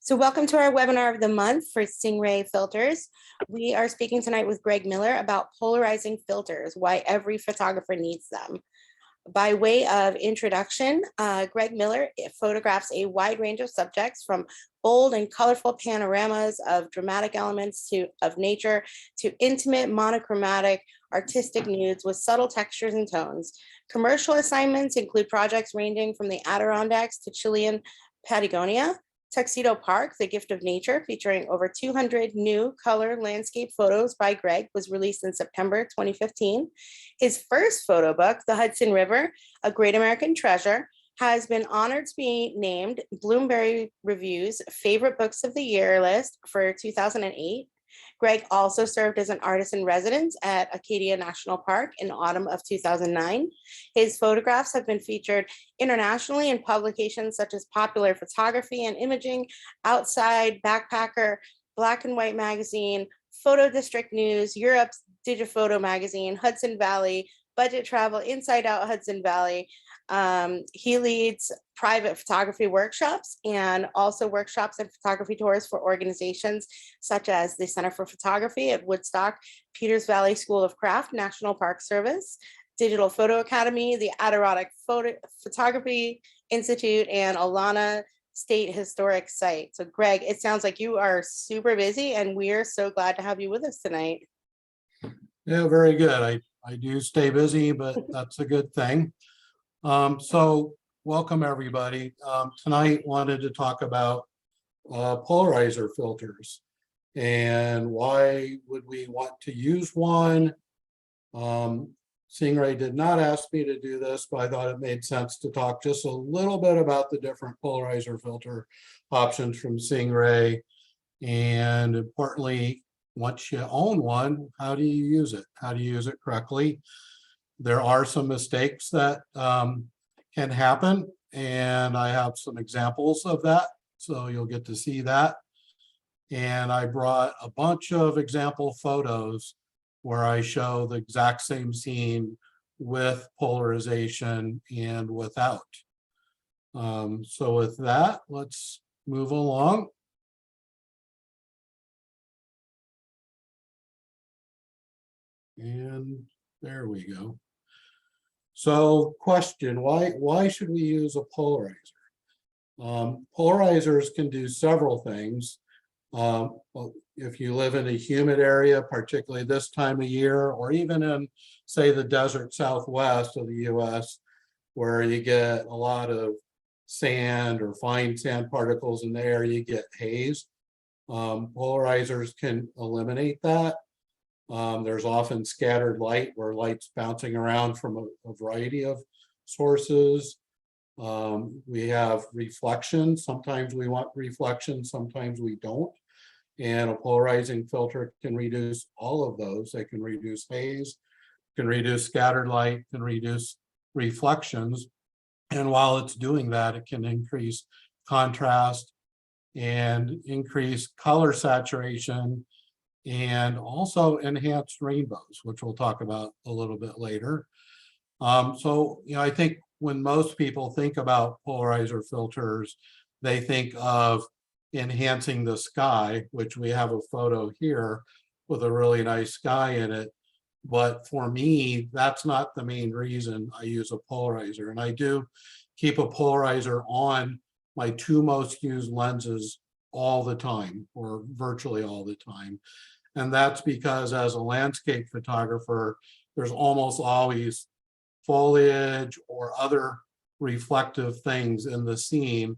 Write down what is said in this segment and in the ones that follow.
So welcome to our webinar of the month for Singh-Ray filters. We are speaking tonight with Greg Miller about polarizing filters, why every photographer needs them. By way of introduction, Greg Miller photographs a wide range of subjects, from bold and colorful panoramas of dramatic elements of nature to intimate monochromatic artistic nudes with subtle textures and tones. Commercial assignments include projects ranging from the Adirondacks to Chilean Patagonia. Tuxedo Park, The Gift of Nature, featuring over 200 new color landscape photos by Greg, was released in September 2015. His first photo book, The Hudson River, A Great American Treasure, has been honored to be named Bloomsbury Review's Favorite Books of the Year list for 2008. Greg also served as an artist in residence at Acadia National Park in autumn of 2009. His photographs have been featured internationally in publications such as Popular Photography and Imaging, Outside, Backpacker, Black and White Magazine, Photo District News, Europe's Digiphoto Magazine, Hudson Valley, Budget Travel, Inside Out Hudson Valley. He leads private photography workshops and also workshops and photography tours for organizations such as the Center for Photography at Woodstock, Peters Valley School of Craft, National Park Service, Digital Photo Academy, the Adirondack Photography Institute, and Alana State Historic Site. So Greg, it sounds like you are super busy and we are so glad to have you with us tonight. Yeah, very good. I do stay busy, but that's a good thing. So welcome everybody. Tonight wanted to talk about polarizer filters and why would we want to use one. Singh-Ray did not ask me to do this, but I thought it made sense to talk just a little bit about the different polarizer filter options from Singh-Ray, and importantly, once you own one, how do you use it? How do you use it correctly? There are some mistakes that can happen, and I have some examples of that, so you'll get to see that. And I brought a bunch of example photos where I show the exact same scene with polarization and without. So with that, let's move along. And there we go. So question, why should we use a polarizer? Polarizers can do several things. If you live in a humid area, particularly this time of year, or even in, say, the desert southwest of the US, where you get a lot of sand or fine sand particles in the air, you get haze. Polarizers can eliminate that. There's often scattered light where light's bouncing around from a variety of sources. We have reflection. Sometimes we want reflection, sometimes we don't. And a polarizing filter can reduce all of those. They can reduce haze, can reduce scattered light, can reduce reflections. And while it's doing that, it can increase contrast and increase color saturation, and also enhanced rainbows, which we'll talk about a little bit later. So, I think when most people think about polarizer filters, they think of enhancing the sky, which we have a photo here with a really nice sky in it. But for me, that's not the main reason I use a polarizer. And I do keep a polarizer on my two most used lenses all the time, or virtually all the time. And that's because as a landscape photographer, there's almost always foliage or other reflective things in the scene.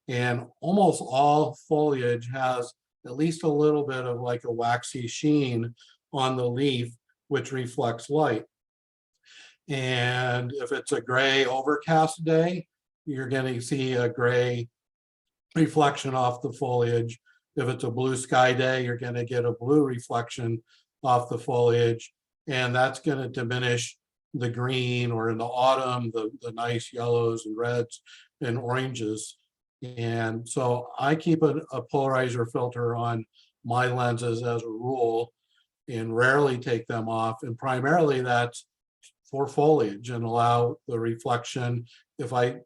And almost all foliage has at least a little bit of like a waxy sheen on the leaf, which reflects light. And if it's a gray overcast day, you're going to see a gray reflection off the foliage. If it's a blue sky day, you're going to get a blue reflection off the foliage, and that's going to diminish the green, or in the autumn, the nice yellows and reds and oranges. And so I keep a polarizer filter on my lenses as a rule and rarely take them off. And primarily that's for foliage and allow the reflection, if I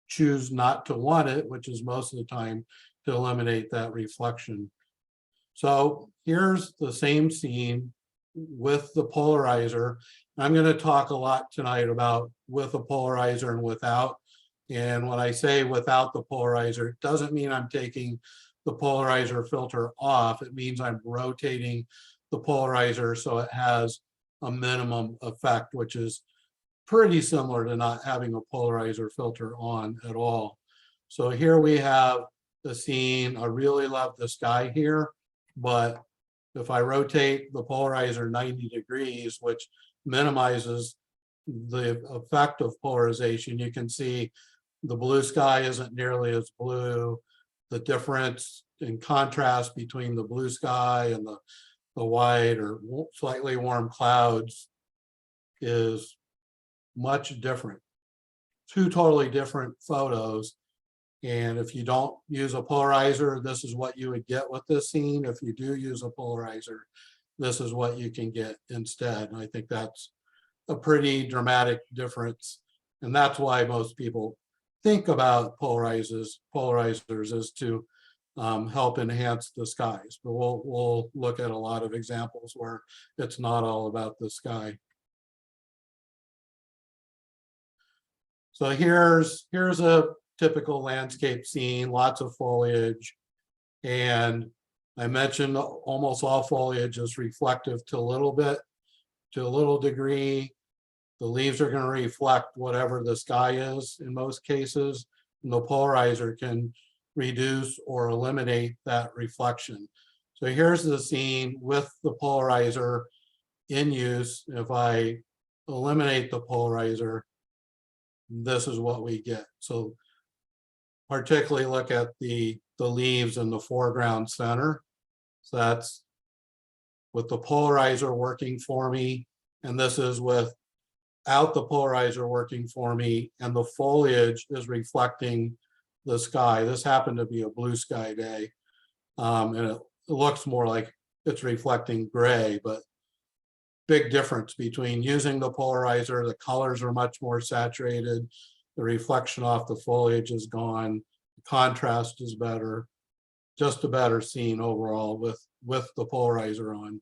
choose not to want it, which is most of the time, to eliminate that reflection. So here's the same scene with the polarizer. I'm going to talk a lot tonight about with a polarizer and without. And when I say without the polarizer, it doesn't mean I'm taking the polarizer filter off. It means I'm rotating the polarizer so it has a minimum effect, which is pretty similar to not having a polarizer filter on at all. So here we have the scene. I really love the sky here, but if I rotate the polarizer 90 degrees, which minimizes the effect of polarization, you can see the blue sky isn't nearly as blue. The difference in contrast between the blue sky and the white or slightly warm clouds is much different. Two totally different photos. And if you don't use a polarizer, this is what you would get with this scene. If you do use a polarizer, this is what you can get instead. And I think that's a pretty dramatic difference. And that's why most people think about polarizers is to help enhance the skies. But we'll look at a lot of examples where it's not all about the sky. So here's a typical landscape scene, lots of foliage. And I mentioned almost all foliage is reflective to a little degree. The leaves are going to reflect whatever the sky is in most cases, and the polarizer can reduce or eliminate that reflection. So here's the scene with the polarizer in use. If I eliminate the polarizer, this is what we get. So particularly look at the leaves in the foreground center. So that's with the polarizer working for me, and this is without the polarizer working for me, and the foliage is reflecting the sky. This happened to be a blue sky day, and it looks more like it's reflecting gray, but big difference between using the polarizer. The colors are much more saturated. The reflection off the foliage is gone. The contrast is better. Just a better scene overall with the polarizer on.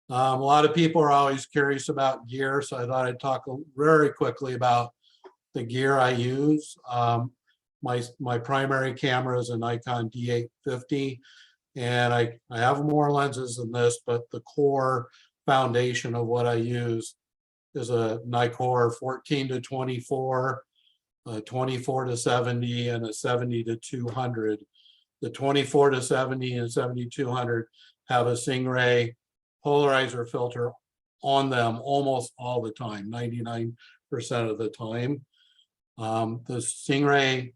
A lot of people are always curious about gear, so I thought I'd talk very quickly about the gear I use. My primary camera is a Nikon D850, and I have more lenses than this, but the core foundation of what I use is a Nikkor 14-24, 24-70, and a 70-200. The 24-70 and 70-200 have a Singh-Ray polarizer filter on them almost all the time, 99% of the time. The Singh-Ray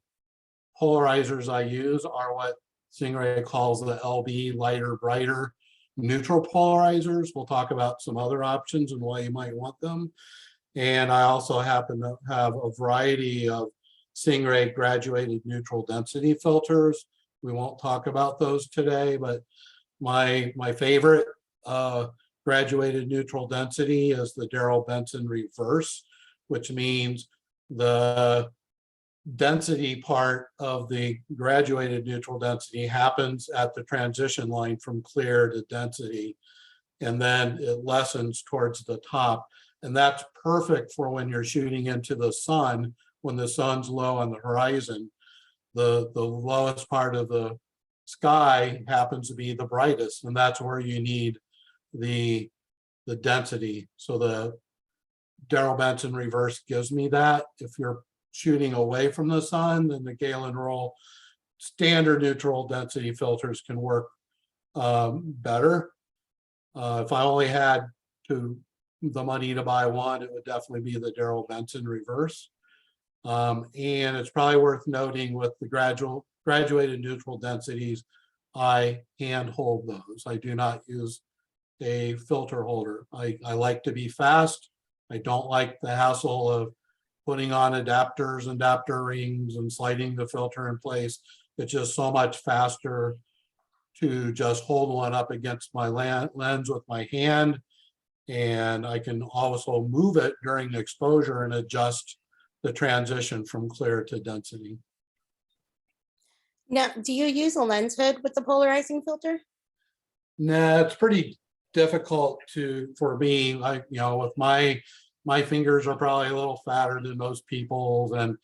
polarizers I use are what Singh-Ray calls the LB, lighter, brighter, neutral polarizers. We'll talk about some other options and why you might want them. And I also happen to have a variety of Singh-Ray graduated neutral density filters. We won't talk about those today, but my favorite graduated neutral density is the Darrell Benson reverse, which means the density part of the graduated neutral density happens at the transition line from clear to density, and then it lessens towards the top. And that's perfect for when you're shooting into the sun, when the sun's low on the horizon. The lowest part of the sky happens to be the brightest, and that's where you need the density. So the Darrell Benson reverse gives me that. If you're shooting away from the sun, then the Galen Roll standard neutral density filters can work better. If I only had the money to buy one, it would definitely be the Darrell Benson reverse. And it's probably worth noting with the graduated neutral densities, I hand hold those. I do not use a filter holder. I like to be fast. I don't like the hassle of putting on adapters and adapter rings and sliding the filter in place. It's just so much faster to just hold one up against my lens with my hand. And I can also move it during exposure and adjust the transition from clear to density. Now, do you use a lens hood with the polarizing filter? Nah, it's pretty difficult for me. With my fingers are probably a little fatter than most people's, and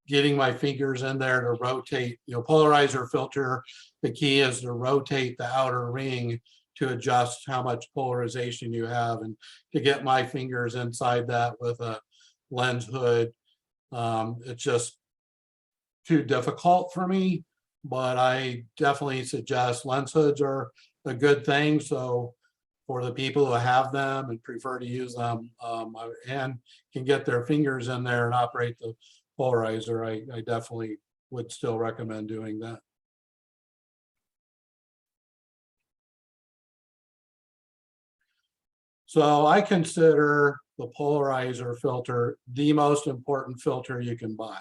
getting my fingers in there to rotate, polarizer filter, the key is to rotate the outer ring to adjust how much polarization you have. And to get my fingers inside that with a lens hood, it's just too difficult for me. But I definitely suggest lens hoods are a good thing. So for the people who have them and prefer to use them and can get their fingers in there and operate the polarizer, I definitely would still recommend doing that. So I consider the polarizer filter the most important filter you can buy.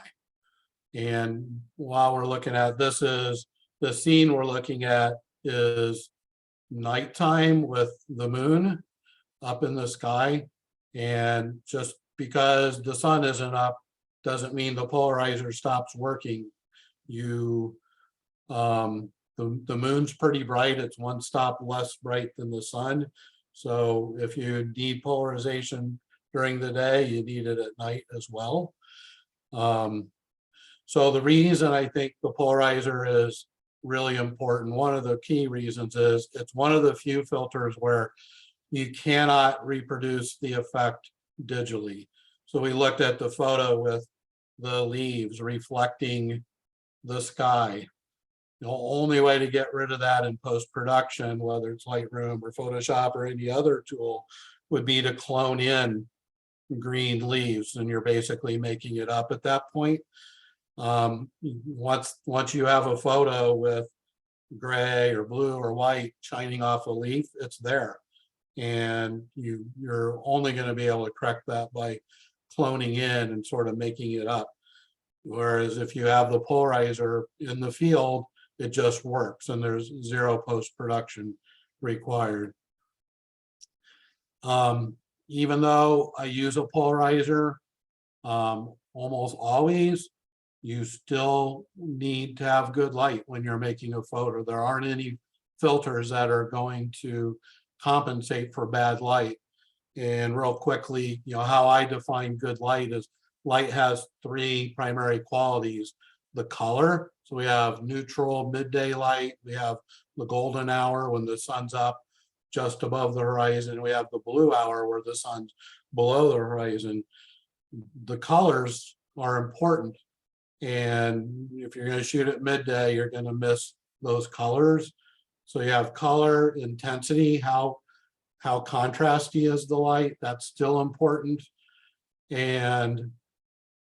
And while we're looking at this, is the scene we're looking at is nighttime with the moon up in the sky. And just because the sun isn't up doesn't mean the polarizer stops working. The moon's pretty bright. It's one stop less bright than the sun. So if you need polarization during the day, you need it at night as well. So the reason I think the polarizer is really important, one of the key reasons is it's one of the few filters where you cannot reproduce the effect digitally. So we looked at the photo with the leaves reflecting the sky. The only way to get rid of that in post-production, whether it's Lightroom or Photoshop or any other tool, would be to clone in green leaves, and you're basically making it up at that point. Once you have a photo with gray or blue or white shining off a leaf, it's there. And you're only going to be able to correct that by cloning in and sort of making it up. Whereas if you have the polarizer in the field, it just works and there's zero post-production required. Even though I use a polarizer almost always, you still need to have good light when you're making a photo. There aren't any filters that are going to compensate for bad light. And real quickly, how I define good light is light has three primary qualities. The color, so we have neutral midday light, we have the golden hour when the sun's up just above the horizon, we have the blue hour where the sun's below the horizon. The colors are important, and if you're going to shoot at midday, you're going to miss those colors. So you have color, intensity, how contrasty is the light, that's still important, and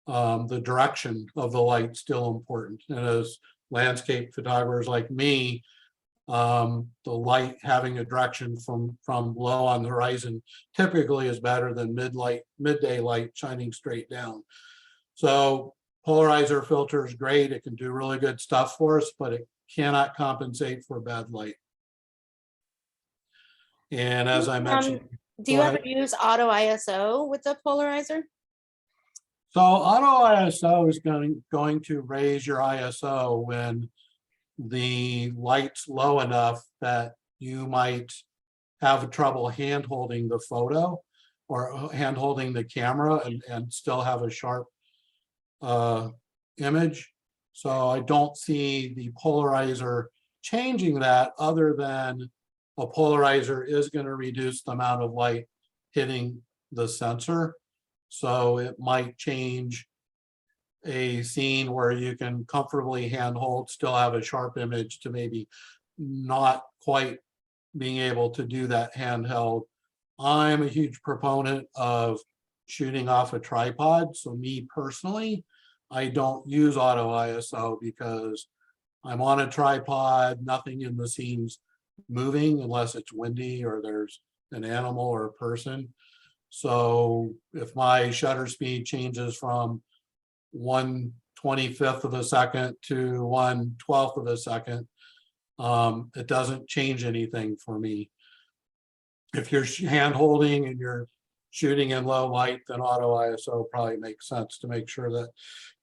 the direction of the light still important. And as landscape photographers like me, the light having a direction from low on the horizon typically is better than midday light shining straight down. So polarizer filter is great. It can do really good stuff for us, but it cannot compensate for bad light. And as I mentioned, do you ever use auto ISO with the polarizer? So auto ISO is going to raise your ISO when the light's low enough that you might have trouble hand holding the photo or hand holding the camera and still have a sharp image. So I don't see the polarizer changing that, other than a polarizer is going to reduce the amount of light hitting the sensor. So it might change a scene where you can comfortably handhold, still have a sharp image, to maybe not quite being able to do that handheld. I'm a huge proponent of shooting off a tripod. So me personally, I don't use auto ISO because I'm on a tripod, nothing in the scene's moving unless it's windy or there's an animal or a person. So if my shutter speed changes from 1/25 of a second to 1/12 of a second, it doesn't change anything for me. If you're hand holding and you're shooting in low light, then auto ISO probably makes sense to make sure that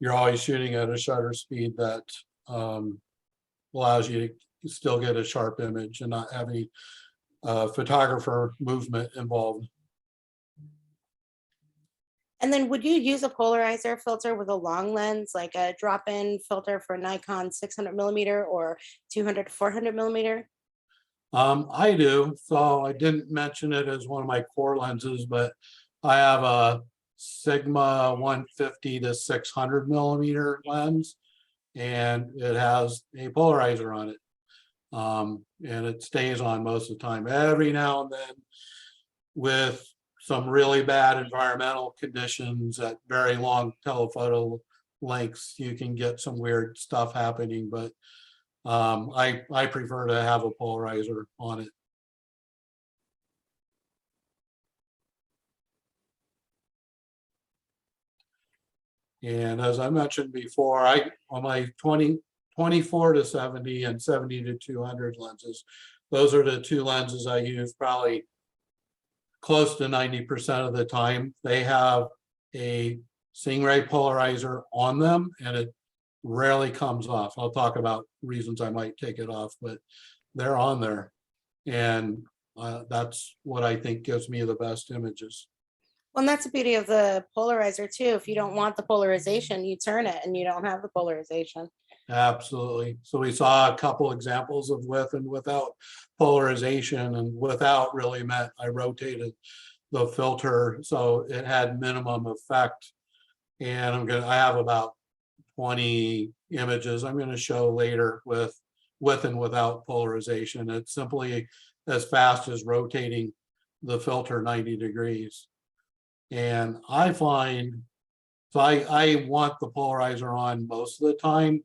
you're always shooting at a shutter speed that allows you to still get a sharp image and not have any photographer movement involved. And then would you use a polarizer filter with a long lens, like a drop-in filter for Nikon 600mm or 200 to 400mm? I do. So I didn't mention it as one of my core lenses, but I have a Sigma 150 to 600mm lens, and it has a polarizer on it. And it stays on most of the time. Every now and then, with some really bad environmental conditions at very long telephoto lengths, you can get some weird stuff happening, but I prefer to have a polarizer on it. And as I mentioned before, on my 24 to 70 and 70 to 200 lenses, those are the two lenses I use probably close to 90% of the time. They have a Singh-Ray polarizer on them, and it rarely comes off. I'll talk about reasons I might take it off, but they're on there. And that's what I think gives me the best images. Well, and that's the beauty of the polarizer too. If you don't want the polarization, you turn it and you don't have the polarization. Absolutely. So we saw a couple examples of with and without polarization, and without really meant I rotated the filter so it had minimum effect. And I have about 20 images I'm going to show later with and without polarization. It's simply as fast as rotating the filter 90 degrees. And I find, so I want the polarizer on most of the time.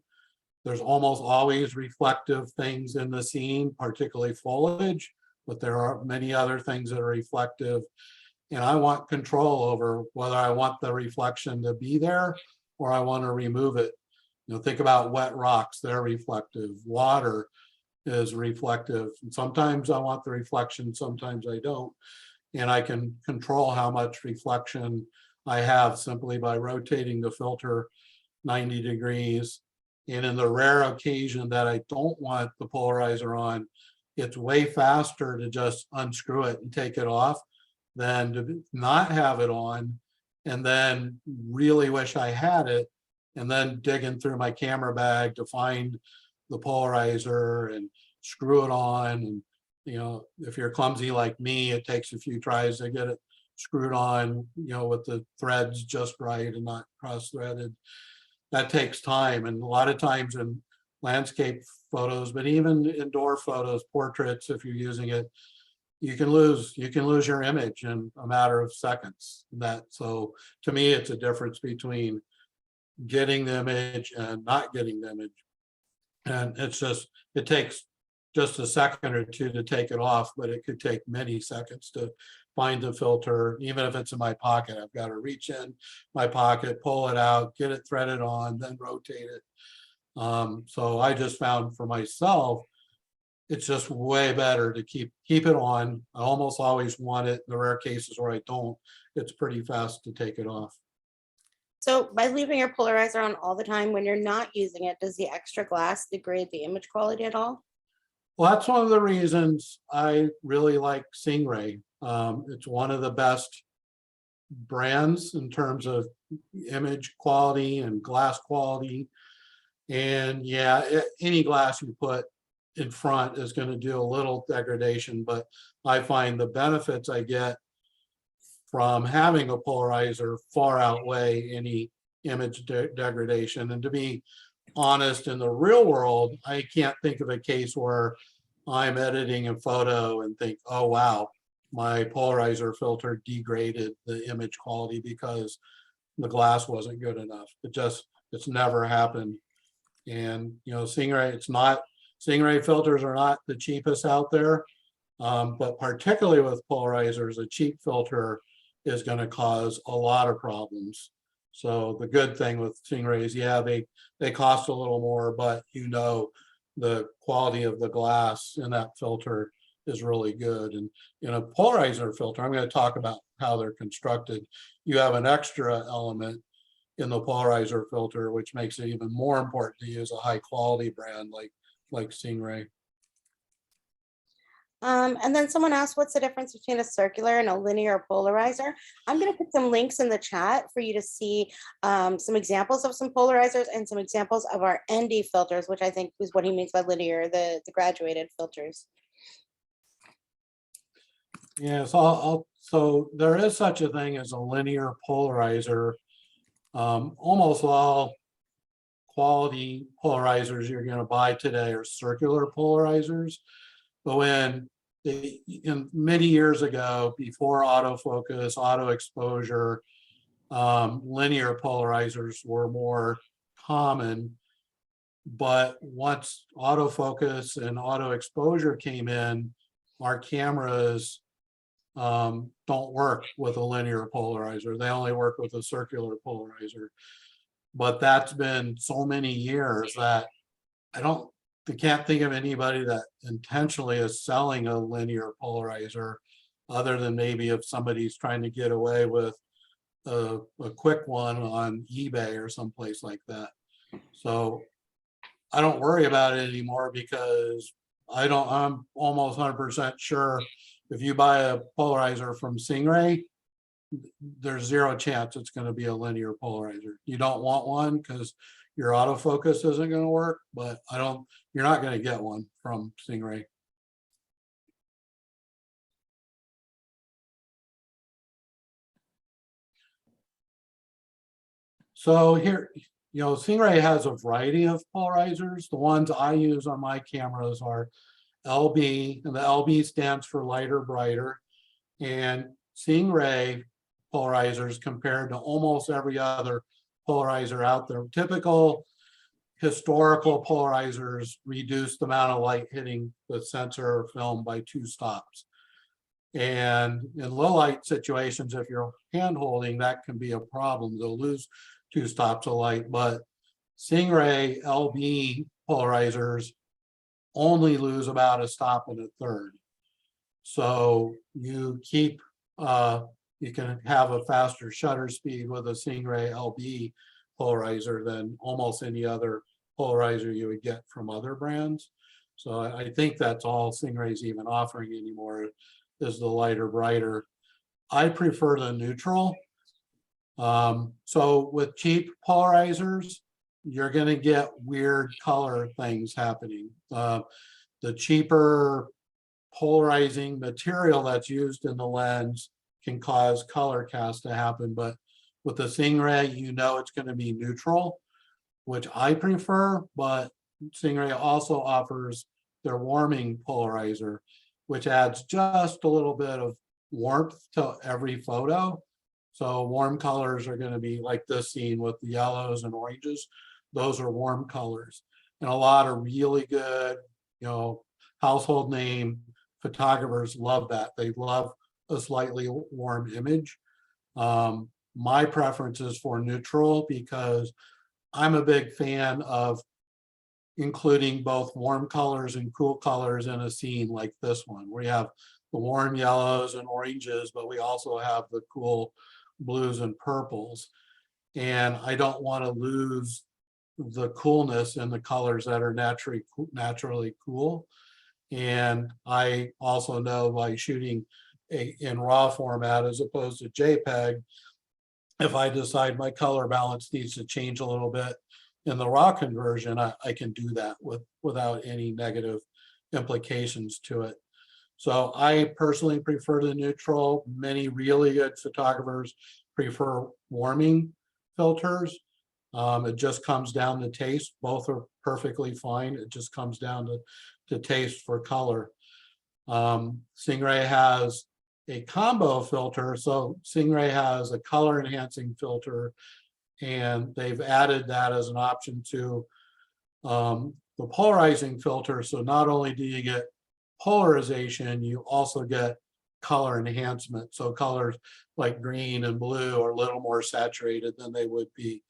There's almost always reflective things in the scene, particularly foliage, but there are many other things that are reflective. And I want control over whether I want the reflection to be there or I want to remove it. You know, think about wet rocks, they're reflective. Water is reflective. And sometimes I want the reflection, sometimes I don't. And I can control how much reflection I have simply by rotating the filter 90 degrees. And in the rare occasion that I don't want the polarizer on, it's way faster to just unscrew it and take it off than to not have it on and then really wish I had it, and then digging through my camera bag to find the polarizer and screw it on. And you know, if you're clumsy like me, it takes a few tries to get it screwed on, you know, with the threads just right and not cross-threaded. That takes time. And a lot of times in landscape photos, but even indoor photos, portraits, if you're using it, you can lose your image in a matter of seconds. So to me, it's a difference between getting the image and not getting the image. And it takes just a second or two to take it off, but it could take many seconds to find the filter. Even if it's in my pocket, I've got to reach in my pocket, pull it out, get it threaded on, then rotate it. So I just found for myself, it's just way better to keep it on. I almost always want it. In the rare cases where I don't, it's pretty fast to take it off. So by leaving your polarizer on all the time when you're not using it, does the extra glass degrade the image quality at all? Well, that's one of the reasons I really like Singh-Ray. It's one of the best brands in terms of image quality and glass quality. And yeah, any glass you put in front is going to do a little degradation, but I find the benefits I get from having a polarizer far outweigh any image degradation. And to be honest, in the real world, I can't think of a case where I'm editing a photo and think, oh, wow, my polarizer filter degraded the image quality because the glass wasn't good enough. It's never happened. And, you know, Singh-Ray filters are not the cheapest out there, but particularly with polarizers, a cheap filter is going to cause a lot of problems. So the good thing with Singh-Rays, yeah, they cost a little more, but you know, the quality of the glass in that filter is really good. And in a polarizer filter, I'm going to talk about how they're constructed. You have an extra element in the polarizer filter, which makes it even more important to use a high quality brand like Singh-Ray. And then someone asked, what's the difference between a circular and a linear polarizer? I'm going to put some links in the chat for you to see some examples of some polarizers and some examples of our ND filters, which I think is what he means by linear, the graduated filters. Yeah, so there is such a thing as a linear polarizer. Almost all quality polarizers you're going to buy today are circular polarizers. But in many years ago, before autofocus, auto exposure, linear polarizers were more common. But once autofocus and auto exposure came in, our cameras don't work with a linear polarizer. They only work with a circular polarizer. But that's been so many years that I can't think of anybody that intentionally is selling a linear polarizer, other than maybe if somebody's trying to get away with a quick one on eBay or someplace like that. So I don't worry about it anymore, because I'm almost 100% sure if you buy a polarizer from Singh-Ray, there's zero chance it's going to be a linear polarizer. You don't want one because your autofocus isn't going to work, but you're not going to get one from Singh-Ray. So here, Singh-Ray has a variety of polarizers. The ones I use on my cameras are LB, and the LB stands for lighter, brighter. And Singh-Ray polarizers, compared to almost every other polarizer out there, typical historical polarizers reduce the amount of light hitting the sensor or film by 2 stops. And in low light situations, if you're hand holding, that can be a problem. They'll lose 2 stops of light. But Singh-Ray LB polarizers only lose about 1 stop and 1/3. So you can have a faster shutter speed with a Singh-Ray LB polarizer than almost any other polarizer you would get from other brands. So I think that's all Singh-Ray's even offering anymore, is the lighter, brighter. I prefer the neutral. So with cheap polarizers, you're going to get weird color things happening. The cheaper polarizing material that's used in the lens can cause color cast to happen, but with the Singh-Ray, it's going to be neutral, which I prefer. But Singh-Ray also offers their warming polarizer, which adds just a little bit of warmth to every photo. So warm colors are going to be like this scene with the yellows and oranges. Those are warm colors, and a lot of really good, household name photographers love that. They love a slightly warm image. My preference is for neutral, because I'm a big fan of including both warm colors and cool colors in a scene like this one, where you have the warm yellows and oranges, but we also have the cool blues and purples. And I don't want to lose the coolness in the colors that are naturally cool. And I also know by shooting in RAW format as opposed to JPEG, if I decide my color balance needs to change a little bit in the RAW conversion, I can do that without any negative implications to it. So I personally prefer the neutral. Many really good photographers prefer warming filters. It just comes down to taste. Both are perfectly fine. It just comes down to taste for color. Singh-Ray has a combo filter. So Singh-Ray has a color enhancing filter, and they've added that as an option to the polarizing filter. So not only do you get polarization, you also get color enhancement. So colors like green and blue are a little more saturated than they would be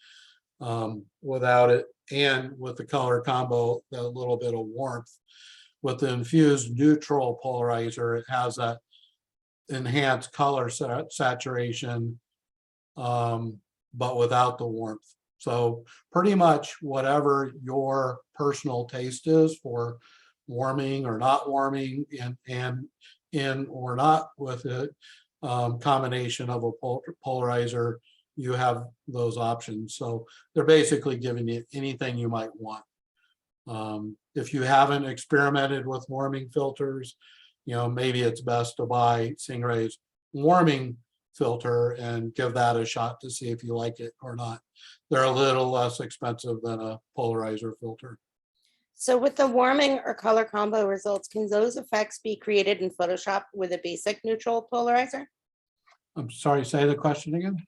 without it. And with the color combo, a little bit of warmth. With the infused neutral polarizer, it has that enhance color saturation, but without the warmth. So pretty much whatever your personal taste is for warming or not warming, and in or not with a combination of a polarizer, you have those options. So they're basically giving you anything you might want. If you haven't experimented with warming filters, maybe it's best to buy Singh-Ray's warming filter and give that a shot to see if you like it or not. They're a little less expensive than a polarizer filter. So with the warming or color combo results, can those effects be created in Photoshop with a basic neutral polarizer? I'm sorry, say the question again.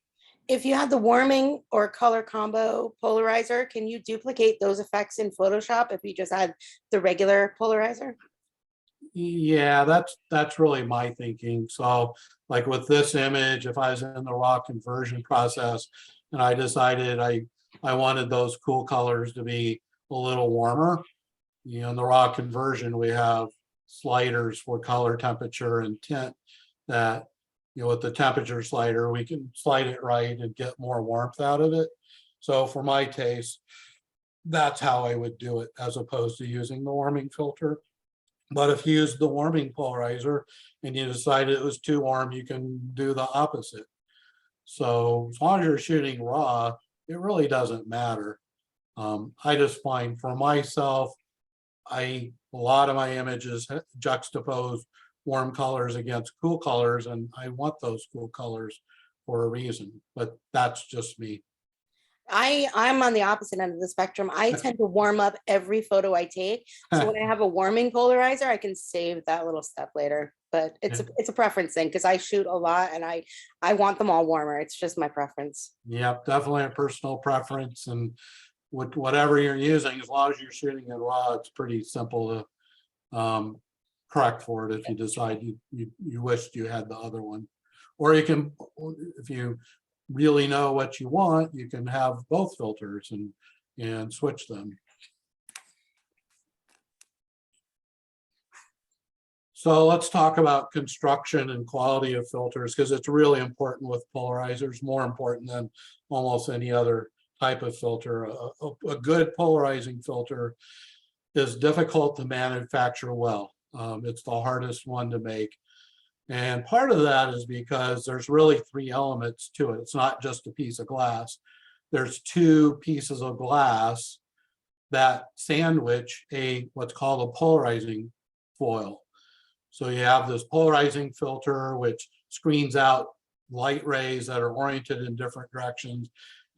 If you have the warming or color combo polarizer, can you duplicate those effects in Photoshop if you just had the regular polarizer? Yeah, that's really my thinking. So like with this image, if I was in the raw conversion process and I decided I wanted those cool colors to be a little warmer, in the raw conversion, we have sliders for color, temperature, and tint that, with the temperature slider, we can slide it right and get more warmth out of it. So for my taste, that's how I would do it as opposed to using the warming filter. But if you use the warming polarizer and you decided it was too warm, you can do the opposite. So as long as you're shooting raw, it really doesn't matter. I just find for myself, a lot of my images juxtapose warm colors against cool colors, and I want those cool colors for a reason, but that's just me. I'm on the opposite end of the spectrum. I tend to warm up every photo I take. So when I have a warming polarizer, I can save that little step later. But it's a preference thing because I shoot a lot and I want them all warmer. It's just my preference. Yep, definitely a personal preference. And with whatever you're using, as long as you're shooting it raw, it's pretty simple to correct for it if you decide you wished you had the other one. Or you can, if you really know what you want, you can have both filters and switch them. So let's talk about construction and quality of filters, because it's really important with polarizers, more important than almost any other type of filter. A good polarizing filter is difficult to manufacture well. It's the hardest one to make. And part of that is because there's really three elements to it. It's not just a piece of glass. There's two pieces of glass that sandwich what's called a polarizing foil. So you have this polarizing filter, which screens out light rays that are oriented in different directions.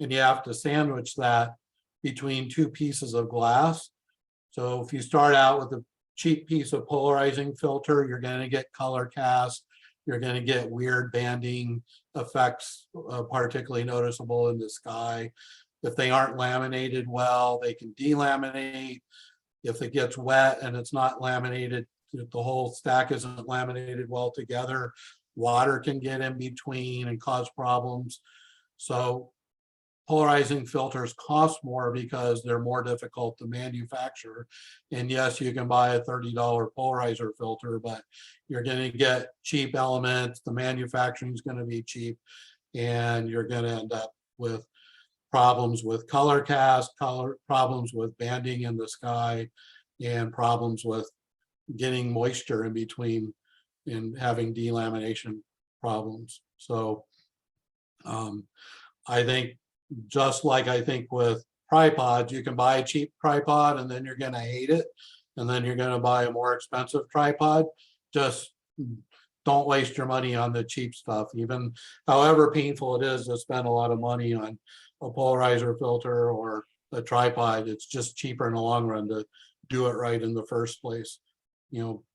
And you have to sandwich that between two pieces of glass. So if you start out with a cheap piece of polarizing filter, you're going to get color cast. You're going to get weird banding effects, particularly noticeable in the sky. If they aren't laminated well, they can delaminate. If it gets wet and it's not laminated, if the whole stack isn't laminated well together, water can get in between and cause problems. So polarizing filters cost more because they're more difficult to manufacture. And yes, you can buy a $30 polarizer filter, but you're going to get cheap elements. The manufacturing is going to be cheap, and you're going to end up with problems with color cast, problems with banding in the sky, and problems with getting moisture in between and having delamination problems. So I think, just like I think with tripods, you can buy a cheap tripod and then you're going to hate it, and then you're going to buy a more expensive tripod. Just don't waste your money on the cheap stuff, even however painful it is to spend a lot of money on a polarizer filter or a tripod. It's just cheaper in the long run to do it right in the first place.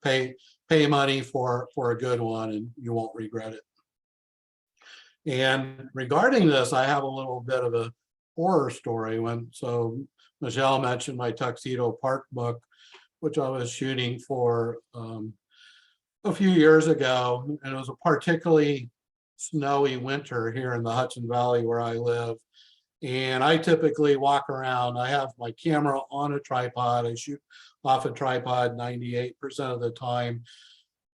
Pay money for a good one and you won't regret it. And regarding this, I have a little bit of a horror story. So Michelle mentioned my Tuxedo Park book, which I was shooting for a few years ago, and it was a particularly snowy winter here in the Hudson Valley where I live. And I typically walk around. I have my camera on a tripod. I shoot off a tripod 98% of the time.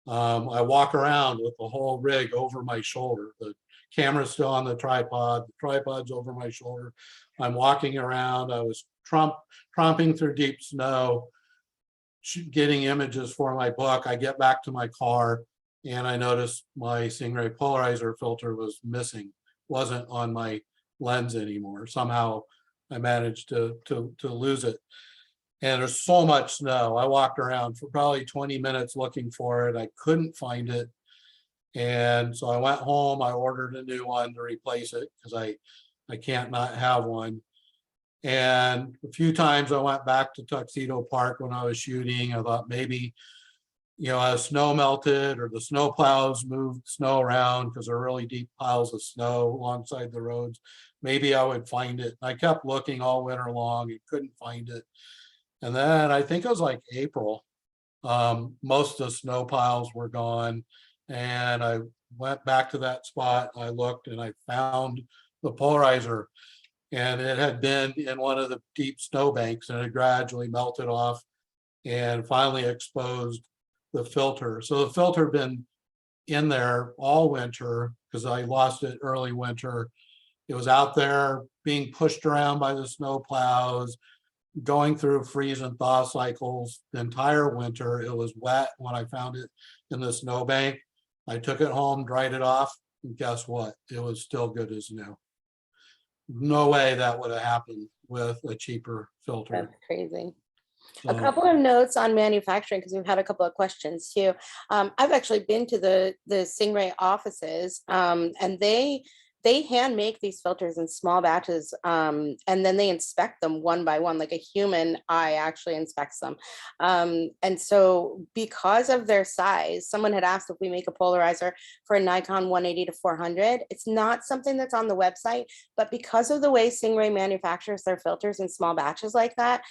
I walk around with the whole rig over my shoulder. The camera's still on the tripod's over my shoulder. I'm walking around. I was tromping through deep snow, getting images for my book. I get back to my car and I noticed my Singh-Ray polarizer filter was missing, wasn't on my lens anymore. Somehow I managed to lose it. And there's so much snow. I walked around for probably 20 minutes looking for it. I couldn't find it. And so I went home, I ordered a new one to replace it because I can't not have one. And a few times I went back to Tuxedo Park when I was shooting. I thought maybe, as snow melted or the snow plows moved snow around because there are really deep piles of snow alongside the roads, maybe I would find it. I kept looking all winter long and couldn't find it. And then I think it was like April, most of the snow piles were gone. And I went back to that spot. I looked and I found the polarizer, and it had been in one of the deep snow banks and it gradually melted off and finally exposed the filter. So the filter had been in there all winter because I lost it early winter. It was out there being pushed around by the snow plows, going through freeze and thaw cycles the entire winter. It was wet when I found it in the snowbank. I took it home, dried it off, and guess what? It was still good as new. No way that would have happened with a cheaper filter. That's crazy. So, A couple of notes on manufacturing, because we've had a couple of questions too. I've actually been to the Singh-Ray offices, and they hand make these filters in small batches, and then they inspect them one by one, like a human eye actually inspects them. And so because of their size, someone had asked if we make a polarizer for a Nikon 180 to 400. It's not something that's on the website, but because of the way Singh-Ray manufactures their filters in small batches like that,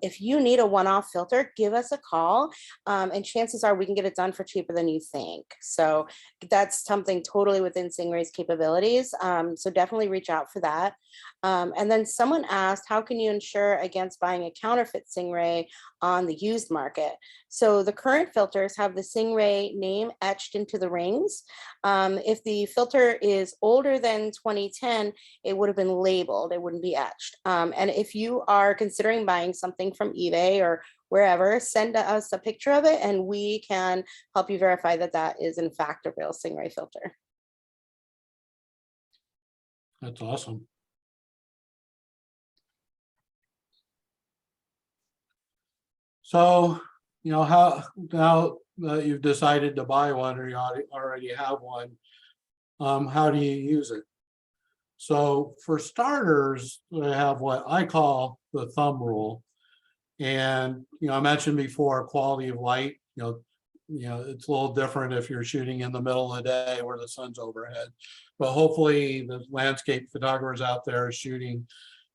if you need a one-off filter, give us a call, and chances are we can get it done for cheaper than you think. So that's something totally within Singh-Ray's capabilities. So definitely reach out for that. And then someone asked, how can you insure against buying a counterfeit Singh-Ray on the used market? So the current filters have the Singh-Ray name etched into the rings. If the filter is older than 2010, it would have been labeled, it wouldn't be etched. And if you are considering buying something from eBay or wherever, send us a picture of it and we can help you verify that that is in fact a real Singh-Ray filter. that's awesome. So, how now that you've decided to buy one or you already have one, how do you use it? So for starters, I have what I call the thumb rule. And, I mentioned before quality of light, it's a little different if you're shooting in the middle of the day where the sun's overhead. But hopefully the landscape photographers out there are shooting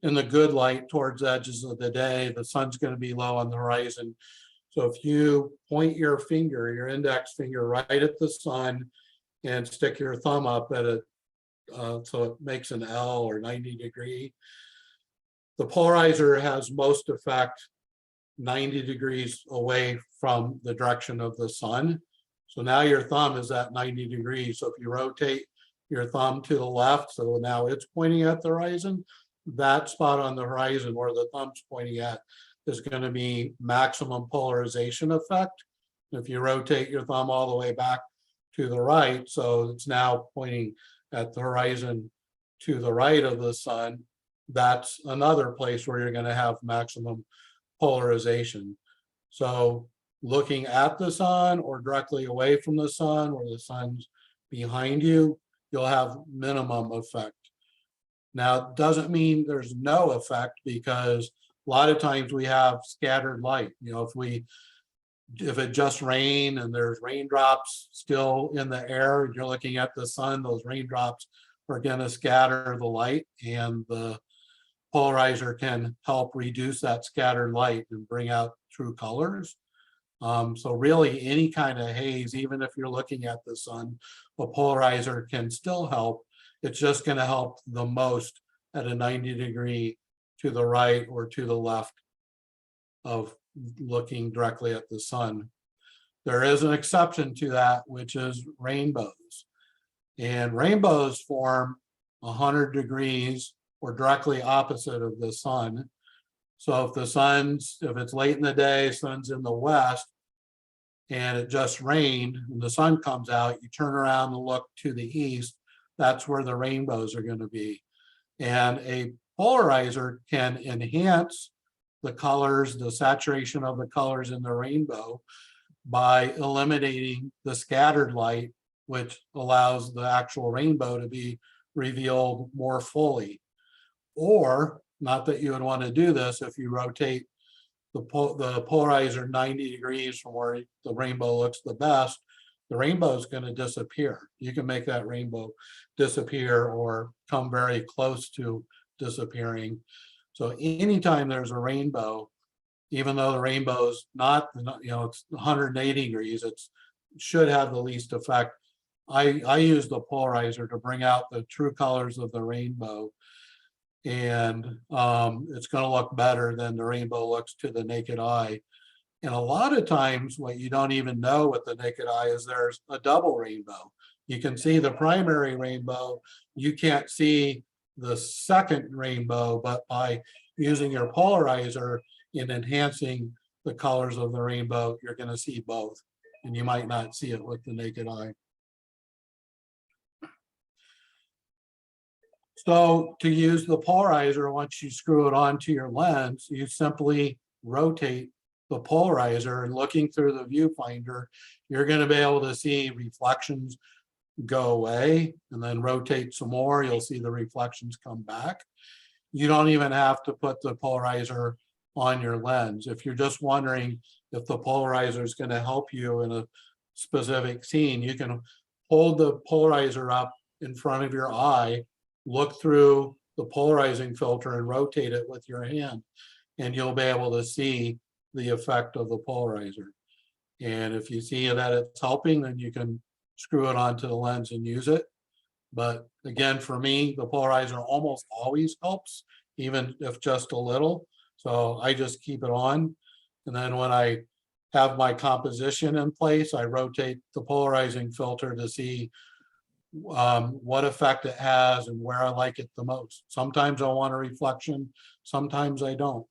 in the good light towards the edges of the day. The sun's going to be low on the horizon. So if you point your index finger right at the sun and stick your thumb up at it, so it makes an L or 90 degree, the polarizer has most effect 90 degrees away from the direction of the sun. So now your thumb is at 90 degrees. So if you rotate your thumb to the left, so now it's pointing at the horizon, that spot on the horizon where the thumb's pointing at is going to be maximum polarization effect. If you rotate your thumb all the way back to the right, so it's now pointing at the horizon to the right of the sun, that's another place where you're going to have maximum polarization. So looking at the sun or directly away from the sun where the sun's behind you, you'll have minimum effect. Now, it doesn't mean there's no effect, because a lot of times we have scattered light. If it just rained and there's raindrops still in the air, you're looking at the sun, those raindrops are going to scatter the light, and the polarizer can help reduce that scattered light and bring out true colors. So really any kind of haze, even if you're looking at the sun, a polarizer can still help. It's just going to help the most at a 90 degree to the right or to the left of looking directly at the sun. There is an exception to that, which is rainbows. And rainbows form 100 degrees or directly opposite of the sun. So if it's late in the day, sun's in the west, and it just rained and the sun comes out, you turn around and look to the east, that's where the rainbows are going to be. And a polarizer can enhance the colors, the saturation of the colors in the rainbow by eliminating the scattered light, which allows the actual rainbow to be revealed more fully. Or, not that you would want to do this, if you rotate the polarizer 90 degrees from where the rainbow looks the best, the rainbow is going to disappear. You can make that rainbow disappear or come very close to disappearing. So anytime there's a rainbow, even though the rainbow is not, it's 180 degrees, it should have the least effect. I use the polarizer to bring out the true colors of the rainbow, and it's going to look better than the rainbow looks to the naked eye. And a lot of times what you don't even know with the naked eye is there's a double rainbow. You can see the primary rainbow, you can't see the second rainbow, but by using your polarizer and enhancing the colors of the rainbow, you're going to see both, and you might not see it with the naked eye. So to use the polarizer, once you screw it onto your lens, you simply rotate the polarizer, and looking through the viewfinder, you're going to be able to see reflections go away, and then rotate some more, you'll see the reflections come back. You don't even have to put the polarizer on your lens. If you're just wondering if the polarizer is going to help you in a specific scene, you can hold the polarizer up in front of your eye, look through the polarizing filter and rotate it with your hand, and you'll be able to see the effect of the polarizer. And if you see that it's helping, then you can screw it onto the lens and use it. But again, for me, the polarizer almost always helps, even if just a little. So I just keep it on. And then when I have my composition in place, I rotate the polarizing filter to see what effect it has and where I like it the most. Sometimes I want a reflection, sometimes I don't.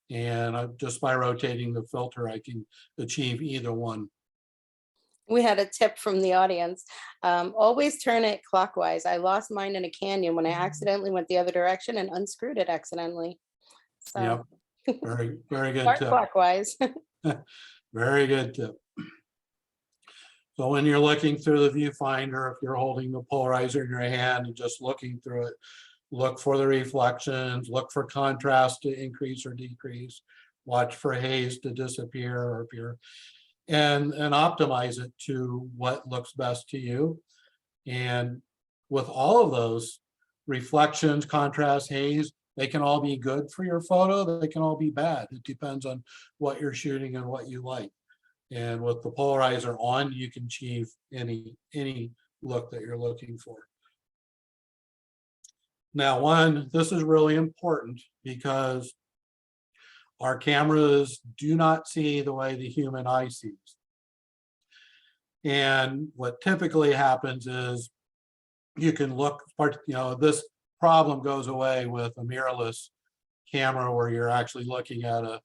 And just by rotating the filter, I can achieve either one. We had a tip from the audience. Always turn it clockwise. I lost mine in a canyon when I accidentally went the other direction and unscrewed it accidentally. So yeah, very, very good start tip. clockwise. Very good tip. So when you're looking through the viewfinder, if you're holding the polarizer in your hand and just looking through it, look for the reflections, look for contrast to increase or decrease, watch for haze to disappear, or appear, and optimize it to what looks best to you. And with all of those reflections, contrast, haze, they can all be good for your photo, they can all be bad. It depends on what you're shooting and what you like. And with the polarizer on, you can achieve any look that you're looking for. Now, this is really important because our cameras do not see the way the human eye sees. And what typically happens is you can look, this problem goes away with a mirrorless camera where you're actually looking at a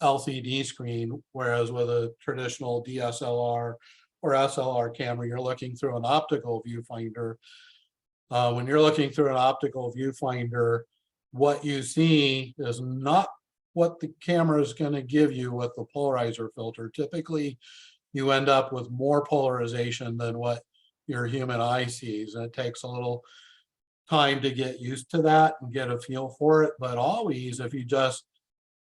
LCD screen, whereas with a traditional DSLR or SLR camera, you're looking through an optical viewfinder. When you're looking through an optical viewfinder, what you see is not what the camera is going to give you with the polarizer filter. Typically, you end up with more polarization than what your human eye sees. And it takes a little time to get used to that and get a feel for it. But always, if you just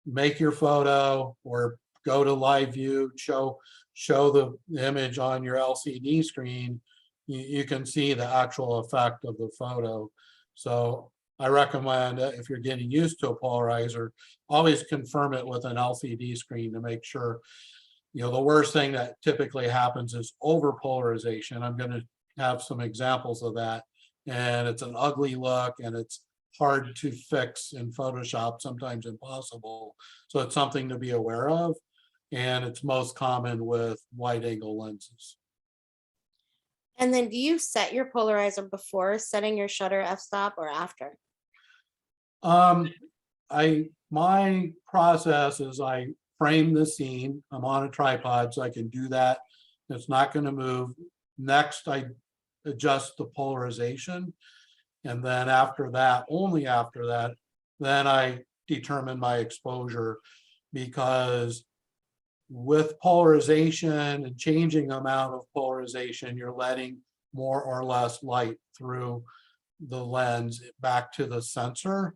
make your photo or go to live view, show the image on your LCD screen, you can see the actual effect of the photo. So I recommend that if you're getting used to a polarizer, always confirm it with an LCD screen to make sure. The worst thing that typically happens is overpolarization. I'm going to have some examples of that, and it's an ugly look and it's hard to fix in Photoshop, sometimes impossible. So it's something to be aware of. and it's most common with wide angle lenses. And then do you set your polarizer before setting your shutter f-stop or after? My process is I frame the scene. I'm on a tripod, so I can do that. It's not going to move. Next, I adjust the polarization. And then after that, only after that, then I determine my exposure, because with polarization and changing amount of polarization, you're letting more or less light through the lens back to the sensor.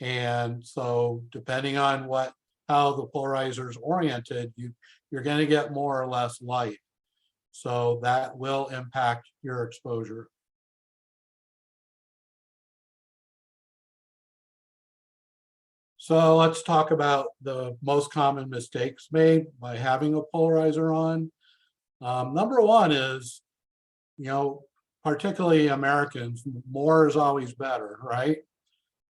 And so depending on how the polarizer is oriented, you're going to get more or less light. So that will impact your exposure. So let's talk about the most common mistakes made by having a polarizer on. Number one is, particularly Americans, more is always better, right?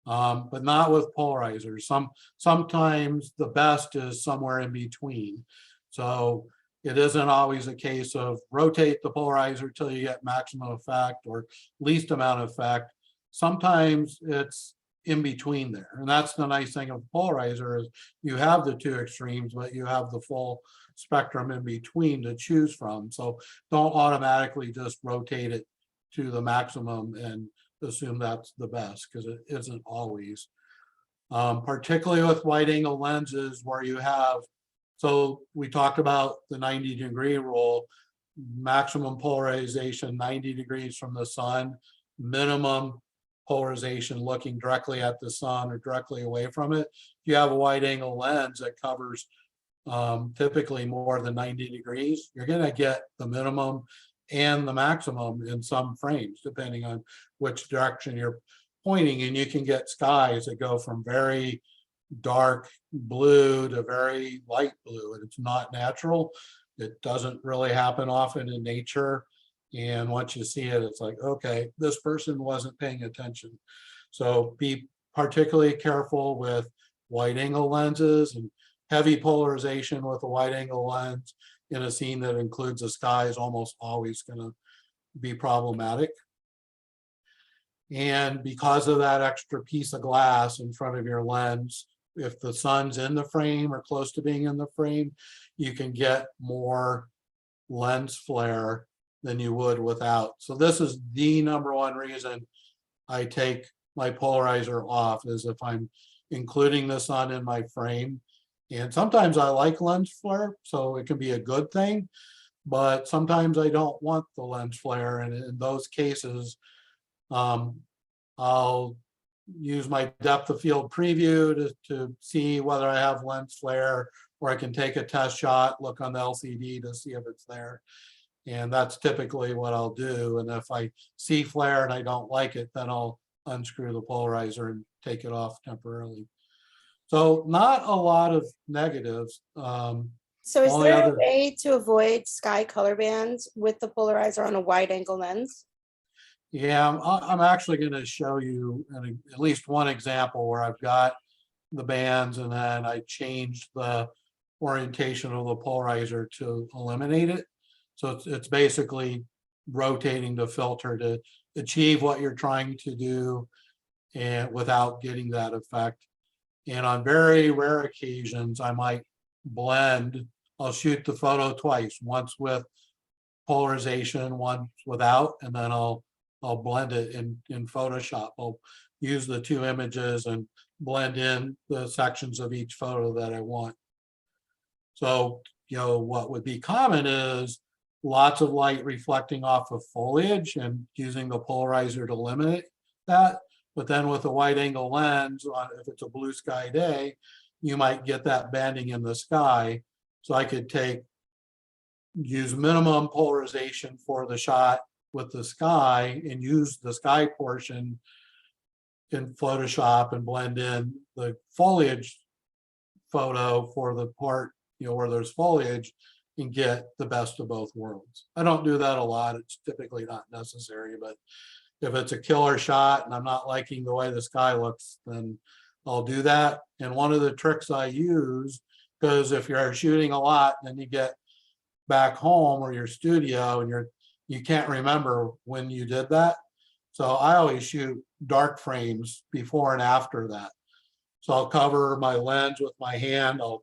But not with polarizers. Sometimes the best is somewhere in between. So it isn't always a case of rotate the polarizer till you get maximum effect or least amount of effect. Sometimes it's in between there. And that's the nice thing of polarizer, is you have the two extremes, but you have the full spectrum in between to choose from. So don't automatically just rotate it to the maximum and assume that's the best, because it isn't always. Particularly with wide angle lenses where you have, so we talked about the 90-degree rule, maximum polarization 90 degrees from the sun, minimum polarization looking directly at the sun or directly away from it. If you have a wide angle lens that covers typically more than 90 degrees, you're going to get the minimum and the maximum in some frames, depending on which direction you're pointing. And you can get skies that go from very dark blue to very light blue, and it's not natural. It doesn't really happen often in nature. And once you see it, it's like, okay, this person wasn't paying attention. So be particularly careful with wide angle lenses, and heavy polarization with a wide angle lens in a scene that includes the sky is almost always going to be problematic. And because of that extra piece of glass in front of your lens, if the sun's in the frame or close to being in the frame, you can get more lens flare than you would without. So this is the number one reason I take my polarizer off, is if I'm including the sun in my frame. And sometimes I like lens flare, so it can be a good thing, but sometimes I don't want the lens flare. And in those cases, I'll use my depth of field preview to see whether I have lens flare, or I can take a test shot, look on the LCD to see if it's there. And that's typically what I'll do. And if I see flare and I don't like it, then I'll unscrew the polarizer and take it off temporarily. So not a lot of negatives. So is there a way to avoid sky color bands with the polarizer on a wide angle lens? Yeah, I'm actually going to show you at least one example where I've got the bands and then I changed the orientation of the polarizer to eliminate it. So it's basically rotating the filter to achieve what you're trying to do and without getting that effect. And on very rare occasions, I might blend. I'll shoot the photo twice, once with polarization, once without, and then I'll blend it in Photoshop. I'll use the two images and blend in the sections of each photo that I want. So, what would be common is lots of light reflecting off of foliage and using the polarizer to limit that. But then with a wide angle lens, if it's a blue sky day, you might get that banding in the sky. So I could use minimum polarization for the shot with the sky and use the sky portion in Photoshop and blend in the foliage photo for the part, where there's foliage, and get the best of both worlds. I don't do that a lot. It's typically not necessary, but if it's a killer shot and I'm not liking the way the sky looks, then I'll do that. And one of the tricks I use, because if you're shooting a lot, then you get back home or your studio and you can't remember when you did that. So I always shoot dark frames before and after that. So I'll cover my lens with my hand. I'll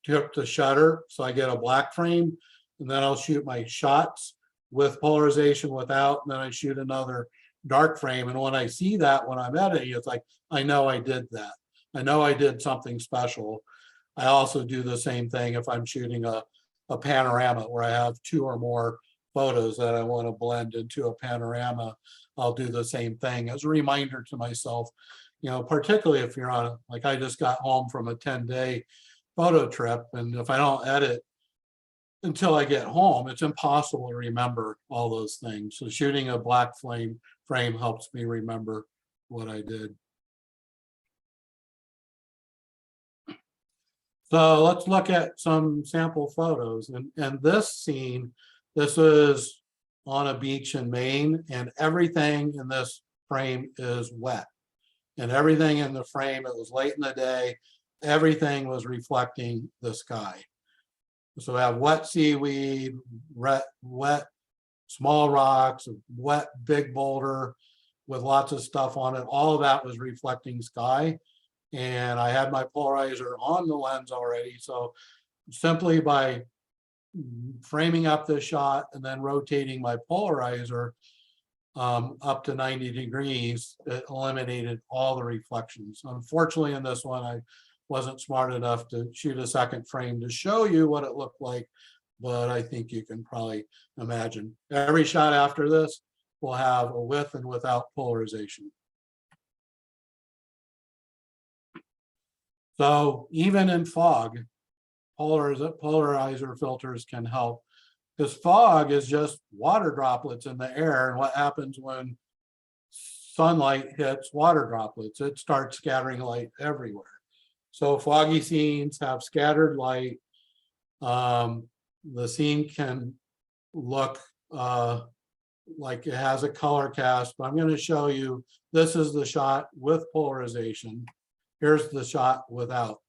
tip the shutter so I get a black frame, and then I'll shoot my shots with polarization without, and then I shoot another dark frame. And when I see that when I'm editing, it's like, I know I did that. I know I did something special. I also do the same thing if I'm shooting a panorama where I have 2 or more photos that I want to blend into a panorama. I'll do the same thing as a reminder to myself, you know, particularly if you're on, like I just got home from a 10-day photo trip, and if I don't edit until I get home, it's impossible to remember all those things. So shooting a black frame helps me remember what I did. So let's look at some sample photos. And this scene, this is on a beach in Maine, and everything in this frame is wet. And everything in the frame, it was late in the day, everything was reflecting the sky. So we have wet seaweed, wet small rocks, wet big boulder with lots of stuff on it. All of that was reflecting sky. And I had my polarizer on the lens already. So simply by framing up the shot and then rotating my polarizer up to 90 degrees, it eliminated all the reflections. Unfortunately, in this one, I wasn't smart enough to shoot a second frame to show you what it looked like, but I think you can probably imagine. Every shot after this will have a with and without polarization. So even in fog, polarizer filters can help, because fog is just water droplets in the air. And what happens when sunlight hits water droplets? It starts scattering light everywhere. So foggy scenes have scattered light. The scene can look like it has a color cast, but I'm going to show you, this is the shot with polarization. Here's the shot without.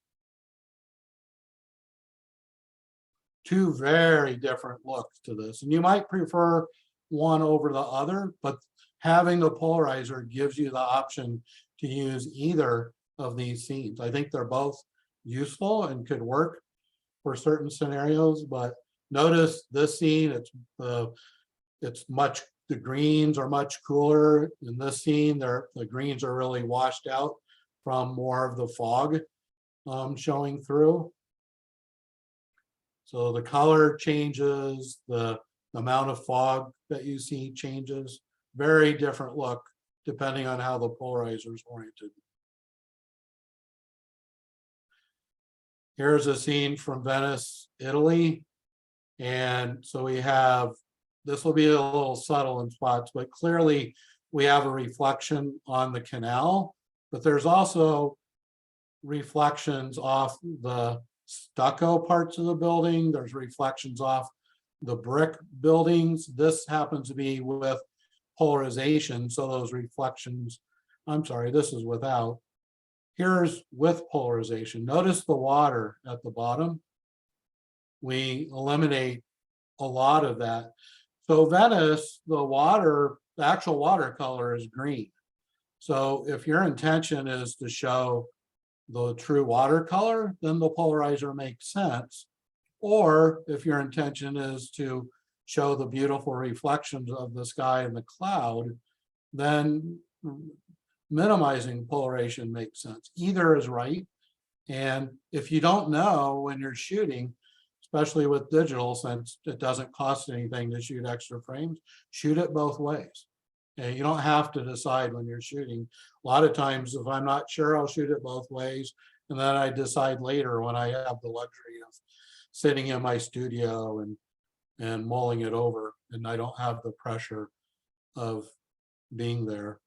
Two very different looks to this. And you might prefer one over the other, but having the polarizer gives you the option to use either of these scenes. I think they're both useful and could work for certain scenarios, but notice this scene, the greens are much cooler. In this scene, the greens are really washed out from more of the fog showing through. So the color changes, the amount of fog that you see changes. Very different look depending on how the polarizer is oriented. Here's a scene from Venice, Italy. And so we have, this will be a little subtle in spots, but clearly we have a reflection on the canal, but there's also reflections off the stucco parts of the building. There's reflections off the brick buildings. This happens to be with polarization. So those reflections, I'm sorry, this is without. Here's with polarization. Notice the water at the bottom. We eliminate a lot of that. So Venice, the actual watercolor is green. So if your intention is to show the true watercolor, then the polarizer makes sense. Or if your intention is to show the beautiful reflections of the sky and the cloud, then minimizing polarization makes sense. Either is right. And if you don't know when you're shooting, especially with digital, since it doesn't cost anything to shoot extra frames, shoot it both ways. And you don't have to decide when you're shooting. A lot of times, if I'm not sure, I'll shoot it both ways. And then I decide later when I have the luxury of sitting in my studio and mulling it over, and I don't have the pressure of being there.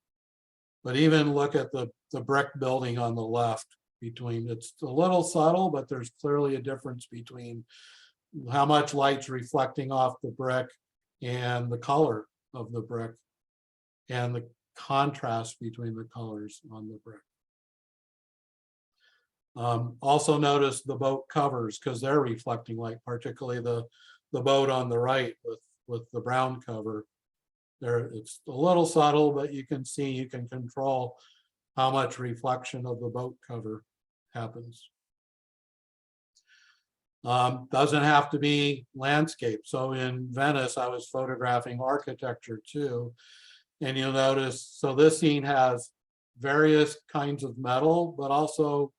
But even look at the brick building on the left. It's a little subtle, but there's clearly a difference between how much light's reflecting off the brick and the color of the brick and the contrast between the colors on the brick. Also notice the boat covers because they're reflecting light, particularly the boat on the right with the brown cover. There, it's a little subtle, but you can see, you can control how much reflection of the boat cover happens. Doesn't have to be landscape. So in Venice, I was photographing architecture too. And you'll notice, so this scene has various kinds of metal, but also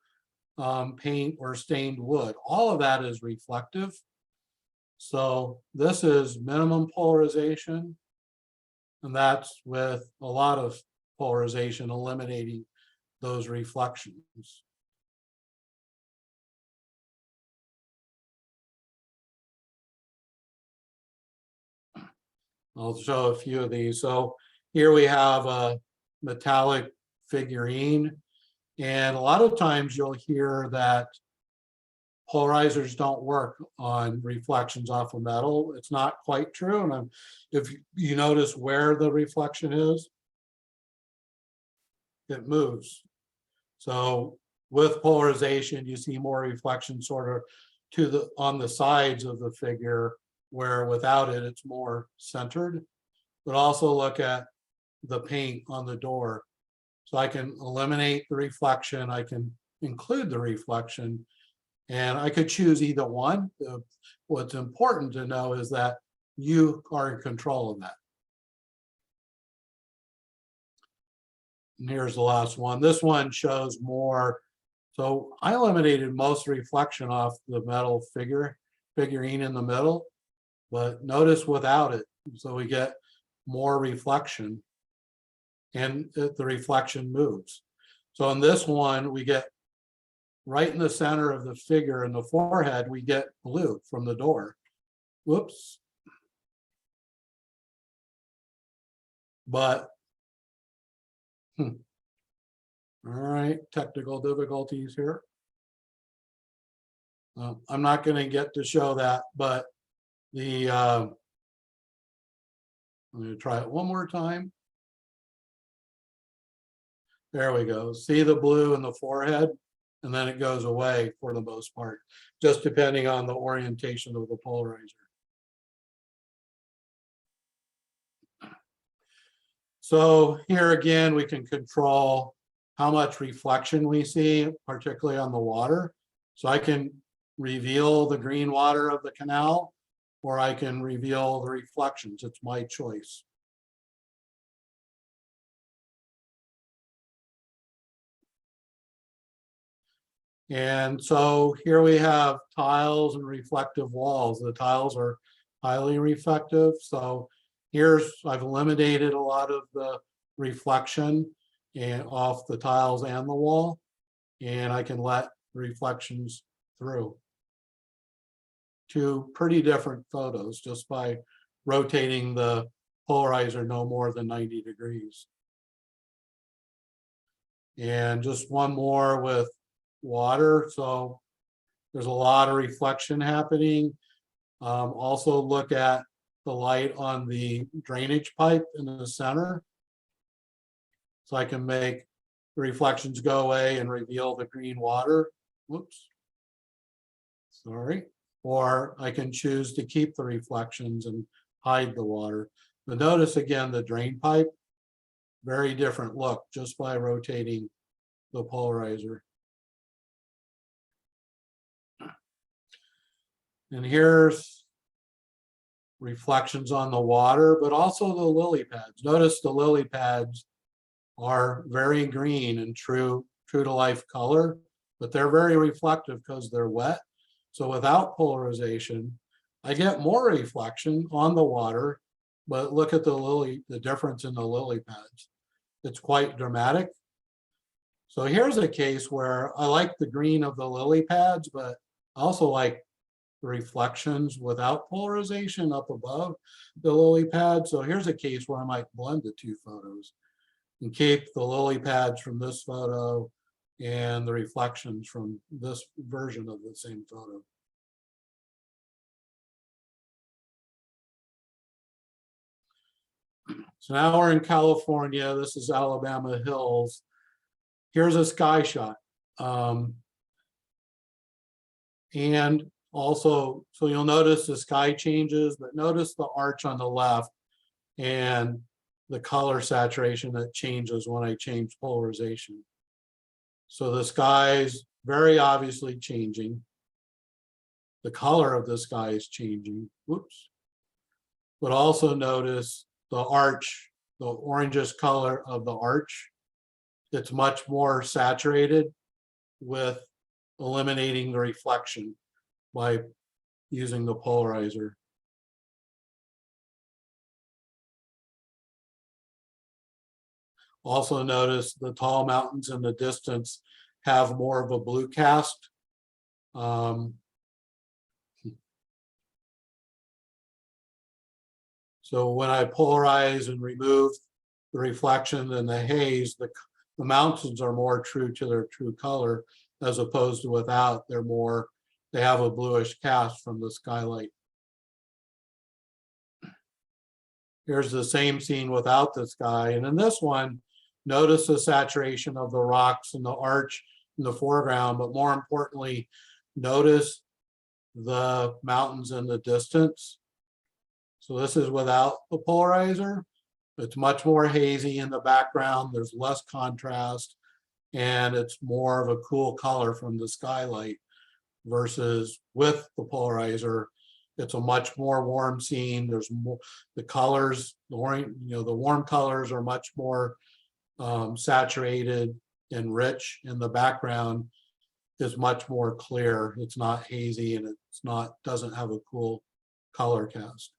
paint or stained wood. All of that is reflective. So this is minimum polarization. And that's with a lot of polarization, eliminating those reflections. I'll show a few of these. So here we have a metallic figurine. And a lot of times you'll hear that polarizers don't work on reflections off of metal. It's not quite true. And if you notice where the reflection is, it moves. So with polarization, you see more reflection sort of on the sides of the figure, where without it, it's more centered. But also look at the paint on the door. So I can eliminate the reflection, I can include the reflection, and I could choose either one. What's important to know is that you are in control of that. And here's the last one. This one shows more. So I eliminated most reflection off the metal figurine in the middle, but notice without it. So we get more reflection and the reflection moves. So in this one, we get right in the center of the figure in the forehead, we get blue from the door. Whoops. But, all right, technical difficulties here. I'm not going to get to show that, but I'm going to try it one more time. There we go. See the blue in the forehead, and then it goes away for the most part, just depending on the orientation of the polarizer. So here again, we can control how much reflection we see, particularly on the water. So I can reveal the green water of the canal, or I can reveal the reflections. It's my choice. And so here we have tiles and reflective walls. The tiles are highly reflective. So I've eliminated a lot of the reflection off the tiles and the wall, and I can let reflections through. Two pretty different photos just by rotating the polarizer no more than 90 degrees. And just one more with water. So there's a lot of reflection happening. Also look at the light on the drainage pipe in the center. So I can make the reflections go away and reveal the green water. Whoops. Sorry. Or I can choose to keep the reflections and hide the water. But notice again, the drain pipe, very different look just by rotating the polarizer. And here's reflections on the water, but also the lily pads. Notice the lily pads are very green and true to life color, but they're very reflective because they're wet. So without polarization, I get more reflection on the water, but look at the difference in the lily pads. It's quite dramatic. So here's a case where I like the green of the lily pads, but I also like the reflections without polarization up above the lily pad. So here's a case where I might blend the two photos and keep the lily pads from this photo and the reflections from this version of the same photo. So now we're in California. This is Alabama Hills. Here's a sky shot. And also, so you'll notice the sky changes, but notice the arch on the left and the color saturation that changes when I change polarization. So the sky's very obviously changing. The color of the sky is changing. Whoops. But also notice the arch, the orangish color of the arch. It's much more saturated with eliminating the reflection by using the polarizer. Also notice the tall mountains in the distance have more of a blue cast. So when I polarize and remove the reflection and the haze, the mountains are more true to their true color, as opposed to without. They have a bluish cast from the skylight. Here's the same scene without the sky. And in this one, notice the saturation of the rocks and the arch in the foreground, but more importantly, notice the mountains in the distance. So this is without the polarizer. It's much more hazy in the background. There's less contrast, and it's more of a cool color from the skylight versus with the polarizer. It's a much more warm scene. There's more, the colors, the orange, the warm colors are much more saturated and rich, and the background is much more clear. It's not hazy, and doesn't have a cool color cast.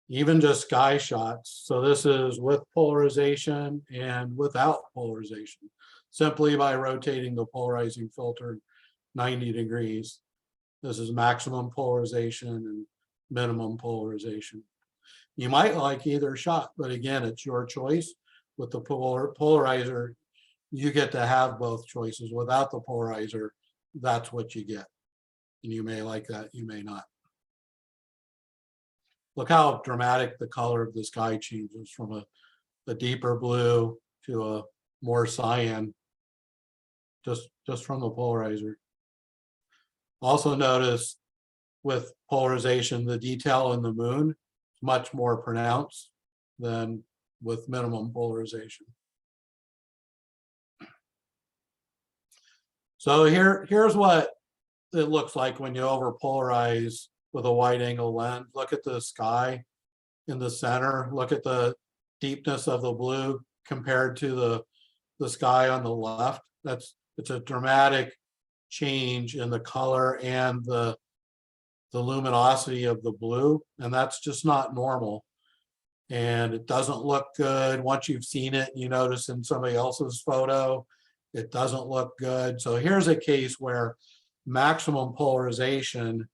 Even just sky shots. So this is with polarization and without polarization, simply by rotating the polarizing filter 90 degrees. This is maximum polarization and minimum polarization. You might like either shot, but again, it's your choice. With the polarizer, you get to have both choices. Without the polarizer, that's what you get. And you may like that, you may not. Look how dramatic the color of the sky changes from a deeper blue to a more cyan, just from the polarizer. Also notice with polarization, the detail in the moon is much more pronounced than with minimum polarization. So here's what it looks like when you over polarize with a wide angle lens. Look at the sky in the center. Look at the deepness of the blue compared to the sky on the left. It's a dramatic change in the color and the luminosity of the blue, and that's just not normal. And it doesn't look good. Once you've seen it, you notice in somebody else's photo, it doesn't look good. So here's a case where maximum polarization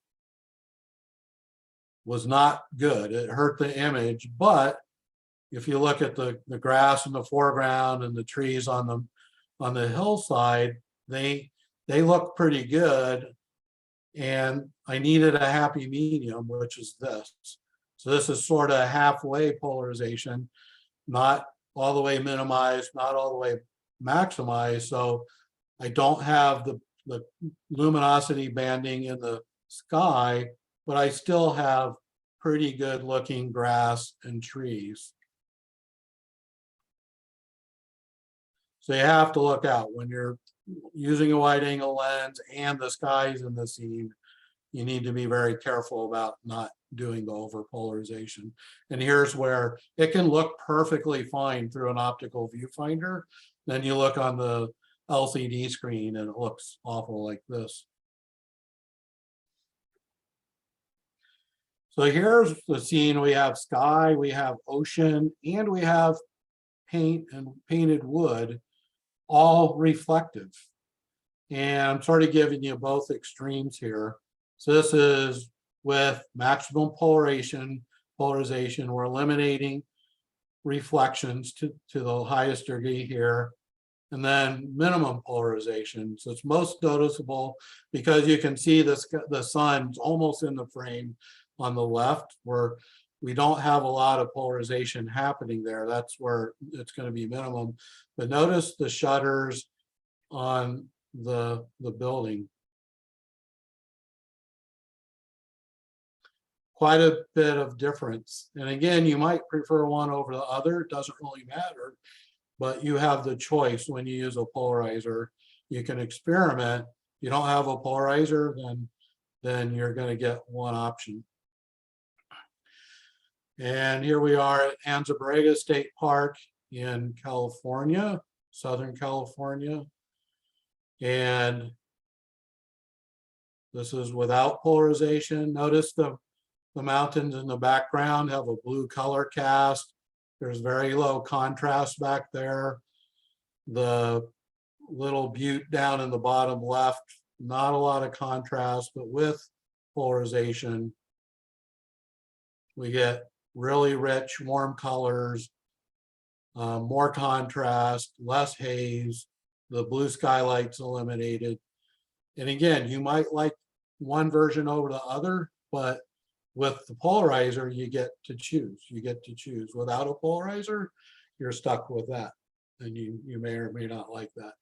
was not good. It hurt the image, but if you look at the grass in the foreground and the trees on the hillside, they look pretty good. And I needed a happy medium, which is this. So this is sort of halfway polarization, not all the way minimized, not all the way maximized. So I don't have the luminosity banding in the sky, but I still have pretty good looking grass and trees. So you have to look out when you're using a wide angle lens and the sky's in the scene. You need to be very careful about not doing the over polarization. And here's where it can look perfectly fine through an optical viewfinder. Then you look on the LCD screen and it looks awful like this. So here's the scene. We have sky, we have ocean, and we have paint and painted wood, all reflective. And I'm sort of giving you both extremes here. So this is with maximum polarization. We're eliminating reflections to the highest degree here. And then minimum polarization. So it's most noticeable because you can see the sun's almost in the frame on the left, where we don't have a lot of polarization happening there. That's where it's going to be minimum. But notice the shutters on the building. Quite a bit of difference. And again, you might prefer one over the other. It doesn't really matter, but you have the choice when you use a polarizer. You can experiment. You don't have a polarizer, then you're going to get one option. And here we are at Anza-Borrega State Park in California, Southern California. And this is without polarization. Notice the mountains in the background have a blue color cast. There's very low contrast back there. The little butte down in the bottom left, not a lot of contrast, but with polarization, we get really rich, warm colors, more contrast, less haze, the blue skylight's eliminated. And again, you might like one version over the other, but with the polarizer, you get to choose. You get to choose. Without a polarizer, you're stuck with that. And you may or may not like that.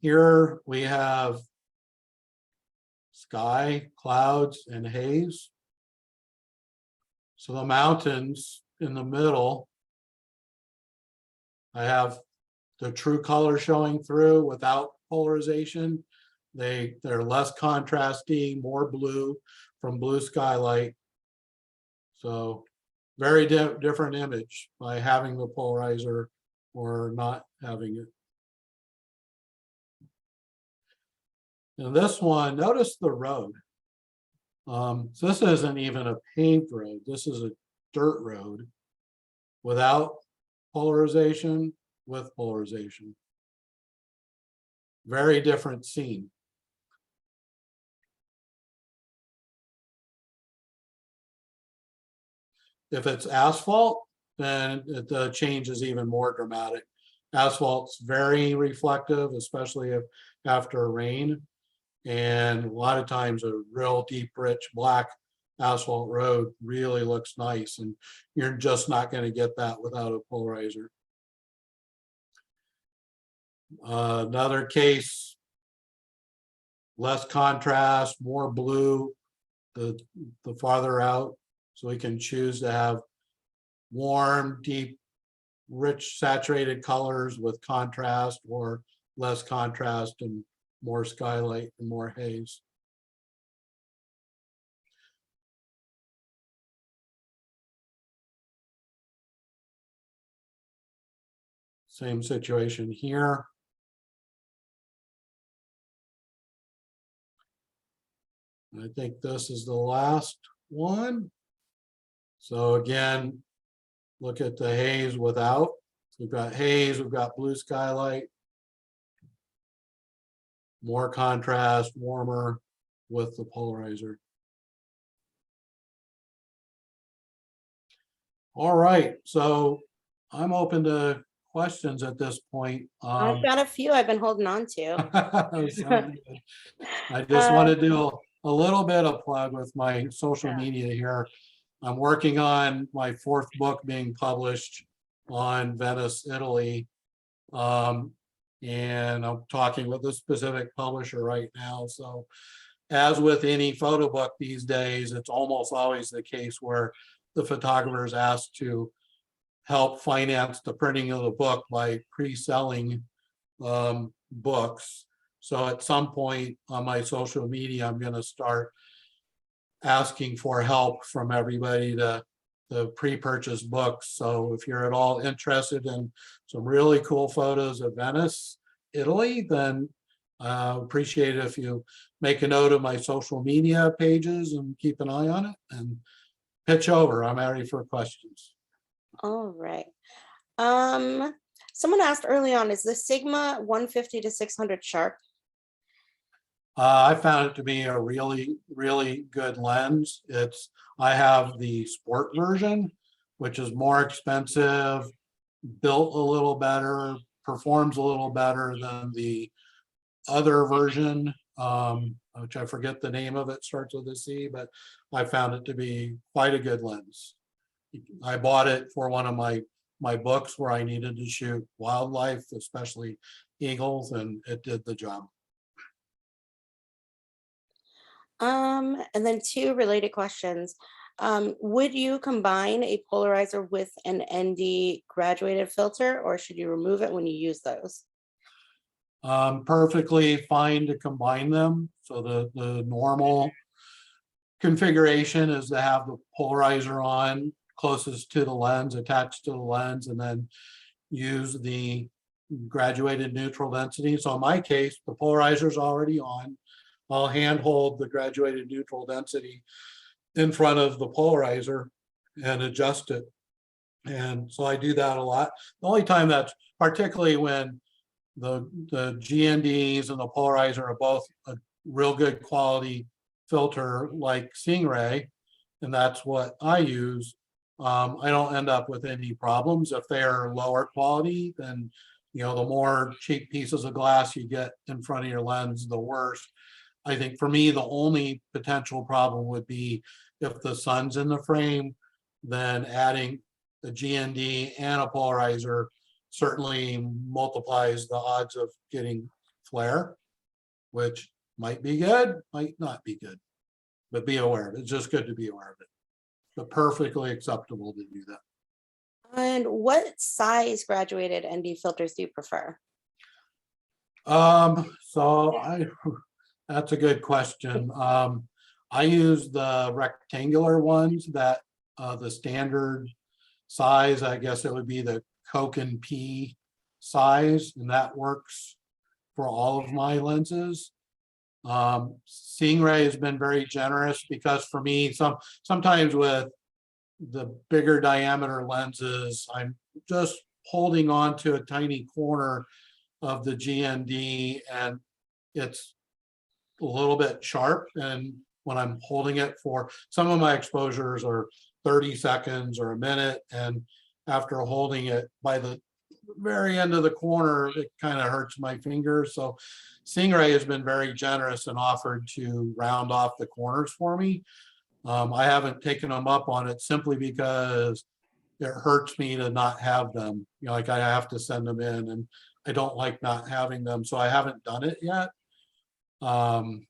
Here we have sky, clouds, and haze. So the mountains in the middle, I have the true color showing through without polarization. They're less contrasty, more blue from blue skylight. So very different image by having the polarizer or not having it. And this one, notice the road. So this isn't even a paved road. This is a dirt road without polarization, with polarization. Very different scene. If it's asphalt, then the change is even more dramatic. Asphalt's very reflective, especially if after rain. And a lot of times a real deep, rich black asphalt road really looks nice. And you're just not going to get that without a polarizer. Another case, less contrast, more blue, the farther out. So we can choose to have warm, deep, rich, saturated colors with contrast or less contrast and more skylight and more haze. Same situation here. I think this is the last one. So again, look at the haze without. We've got haze, we've got blue skylight. More contrast, warmer with the polarizer. All right, so I'm open to questions at this point. I've got a few I've been holding on to. I just want to do a little bit of plug with my social media here. I'm working on my 4th book being published on Venice, Italy. And I'm talking with a specific publisher right now. So as with any photo book these days, it's almost always the case where the photographer is asked to help finance the printing of the book by pre-selling books. So at some point on my social media, I'm going to start asking for help from everybody to pre-purchase books. So if you're at all interested in some really cool photos of Venice, Italy, then appreciate it if you make a note of my social media pages and keep an eye on it and pitch over. I'm ready for questions. All right. Someone asked early on, is the Sigma 150 to 600 sharp? I found it to be a really, really good lens. I have the sport version, which is more expensive, built a little better, performs a little better than the other version. which I forget the name of it, starts with a C, but I found it to be quite a good lens. I bought it for one of my books where I needed to shoot wildlife, especially eagles, and it did the job. And then two related questions. Would you combine a polarizer with an ND graduated filter, or should you remove it when you use those? Perfectly fine to combine them. So the normal configuration is to have the polarizer on closest to the lens, attached to the lens, and then use the graduated neutral density. So in my case, the polarizer is already on. I'll hand hold the graduated neutral density in front of the polarizer and adjust it. And so I do that a lot. The only time that's particularly when the GNDs and the polarizer are both a real good quality filter like Singh-Ray, and that's what I use. I don't end up with any problems. If they're lower quality, then the more cheap pieces of glass you get in front of your lens, the worse. I think for me, the only potential problem would be if the sun's in the frame, then adding a GND and a polarizer certainly multiplies the odds of getting flare, which might be good, might not be good, but be aware of it. It's just good to be aware of it, but perfectly acceptable to do that. And what size graduated ND filters do you prefer? That's a good question. I use the rectangular ones that the standard size, I guess it would be the Coke and P size, and that works for all of my lenses. Singh-Ray has been very generous because for me, sometimes with the bigger diameter lenses, I'm just holding on to a tiny corner of the GND and it's a little bit sharp. And when I'm holding it for some of my exposures are 30 seconds or a minute. And after holding it by the very end of the corner, it kind of hurts my fingers. So Singh-Ray has been very generous and offered to round off the corners for me. I haven't taken them up on it simply because it hurts me to not have them. Like I have to send them in and I don't like not having them. So I haven't done it yet. But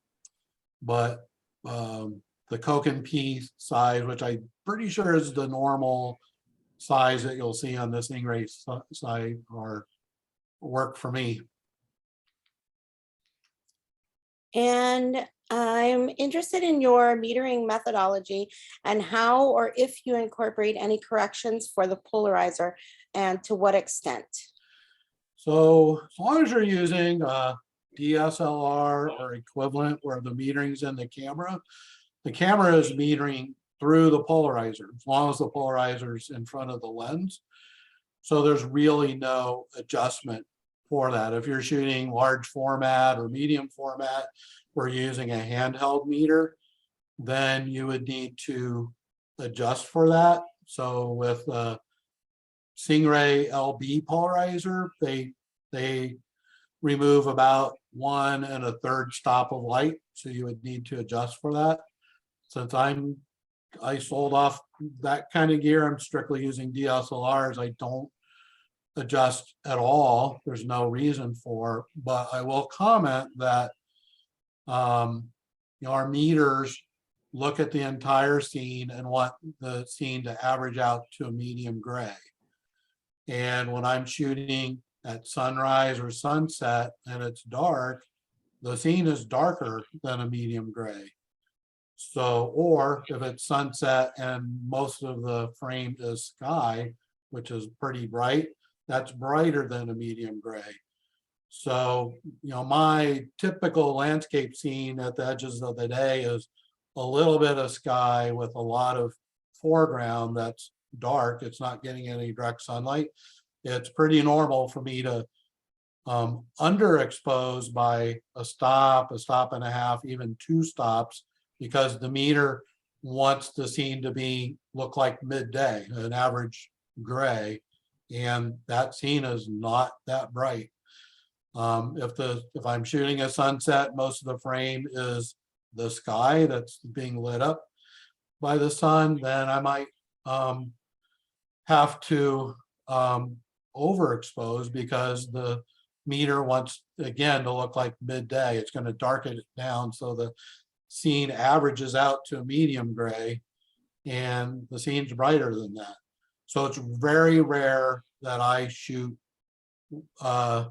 the Coke and P size, which I'm pretty sure is the normal size that you'll see on this Singh-Ray side, or work for me. And I'm interested in your metering methodology and how or if you incorporate any corrections for the polarizer and to what extent. So as long as you're using DSLR or equivalent where the metering's in the camera is metering through the polarizer as long as the polarizer's in front of the lens. So there's really no adjustment for that. If you're shooting large format or medium format, we're using a handheld meter, then you would need to adjust for that. So with Singh-Ray LB polarizer, they remove about 1 1/3 stop of light. So you would need to adjust for that. Since I sold off that kind of gear, I'm strictly using DSLRs. I don't adjust at all. There's no reason for, but I will comment that our meters look at the entire scene and want the scene to average out to a medium gray. And when I'm shooting at sunrise or sunset and it's dark, the scene is darker than a medium gray. So, or if it's sunset and most of the frame is sky, which is pretty bright, that's brighter than a medium gray. So, my typical landscape scene at the edges of the day is a little bit of sky with a lot of foreground that's dark. It's not getting any direct sunlight. It's pretty normal for me to underexpose by a stop and a half, even 2 stops, because the meter wants the scene to look like midday, an average gray, and that scene is not that bright. If I'm shooting a sunset, most of the frame is the sky that's being lit up by the sun, then I might have to overexpose because the meter wants, again, to look like midday. It's going to darken it down so the scene averages out to a medium gray, and the scene's brighter than that. So it's very rare that I shoot at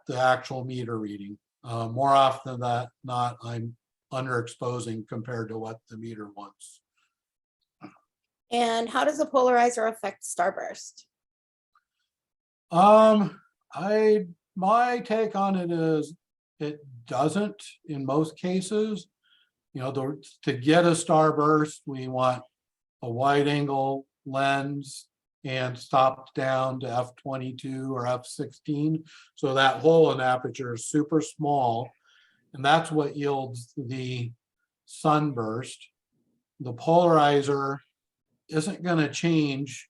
the actual meter reading. More often than not, I'm underexposing compared to what the meter wants. And how does the polarizer affect starburst? My take on it is it doesn't in most cases. You know, to get a starburst, we want a wide angle lens and stopped down to f/22 or f/16. So that hole in aperture is super small, and that's what yields the sunburst. The polarizer isn't going to change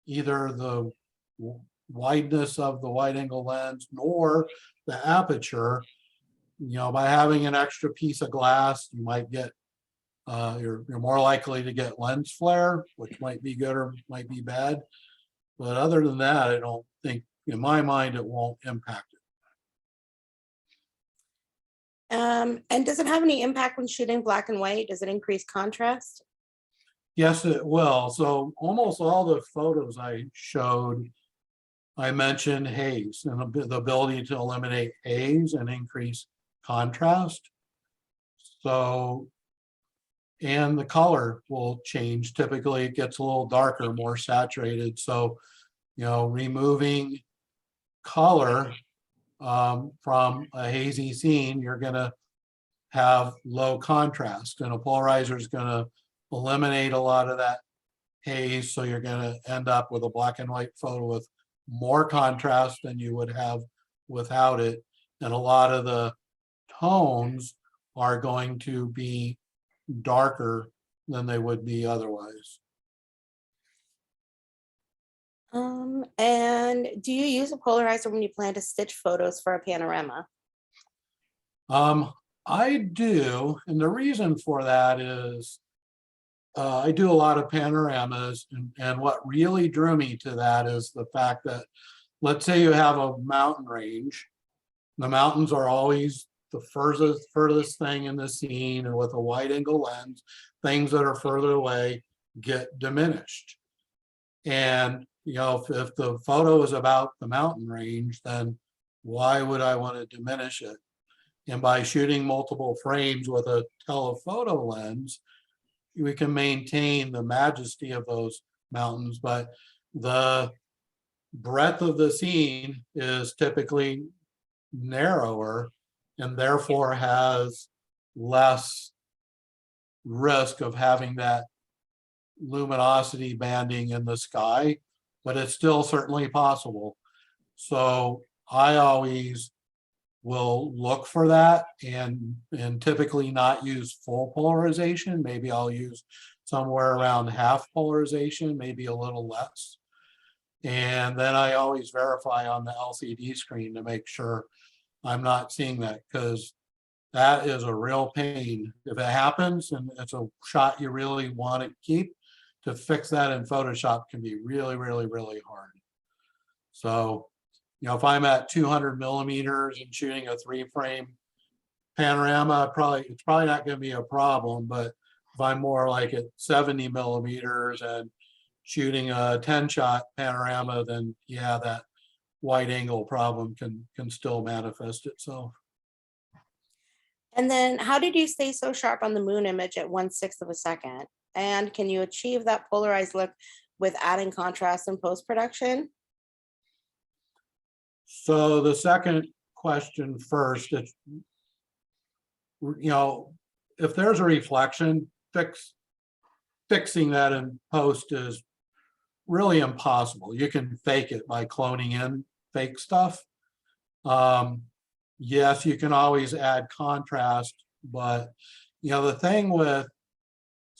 either the wideness of the wide angle lens nor the aperture. You know, by having an extra piece of glass, you might get you're more likely to get lens flare, which might be good or might be bad. But other than that, I don't think, in my mind, it won't impact it. And does it have any impact when shooting black and white? Does it increase contrast? Yes, it will. So almost all the photos I showed, I mentioned haze and the ability to eliminate haze and increase contrast. So, and the color will change. Typically, it gets a little darker, more saturated. So, you know, removing color from a hazy scene, you're going to have low contrast, and a polarizer is going to eliminate a lot of that haze. So you're going to end up with a black and white photo with more contrast than you would have without it. And a lot of the tones are going to be darker than they would be otherwise. And do you use a polarizer when you plan to stitch photos for a panorama? I do, and the reason for that is I do a lot of panoramas, and what really drew me to that is the fact that, let's say you have a mountain range. The mountains are always the furthest thing in the scene, and with a wide angle lens, things that are further away get diminished. And you know, if the photo is about the mountain range, then why would I want to diminish it? And by shooting multiple frames with a telephoto lens, we can maintain the majesty of those mountains, but the breadth of the scene is typically narrower and therefore has less risk of having that luminosity banding in the sky, but it's still certainly possible. So I always will look for that and typically not use full polarization. Maybe I'll use somewhere around half polarization, maybe a little less. And then I always verify on the LCD screen to make sure I'm not seeing that, because that is a real pain. If it happens and it's a shot you really want to keep, to fix that in Photoshop can be really, really, really hard. So, you know, if I'm at 200 millimeters and shooting a 3-frame panorama, it's probably not going to be a problem. But if I'm more like at 70 millimeters and shooting a 10-shot panorama, then yeah, that wide angle problem can still manifest itself. And then how did you stay so sharp on the moon image at 1/6 of a second? And can you achieve that polarized look with adding contrast in post-production? So the second question first, it's, you know, if there's a reflection, fixing that in post is really impossible. You can fake it by cloning in fake stuff. Yes, you can always add contrast, but you know, the thing with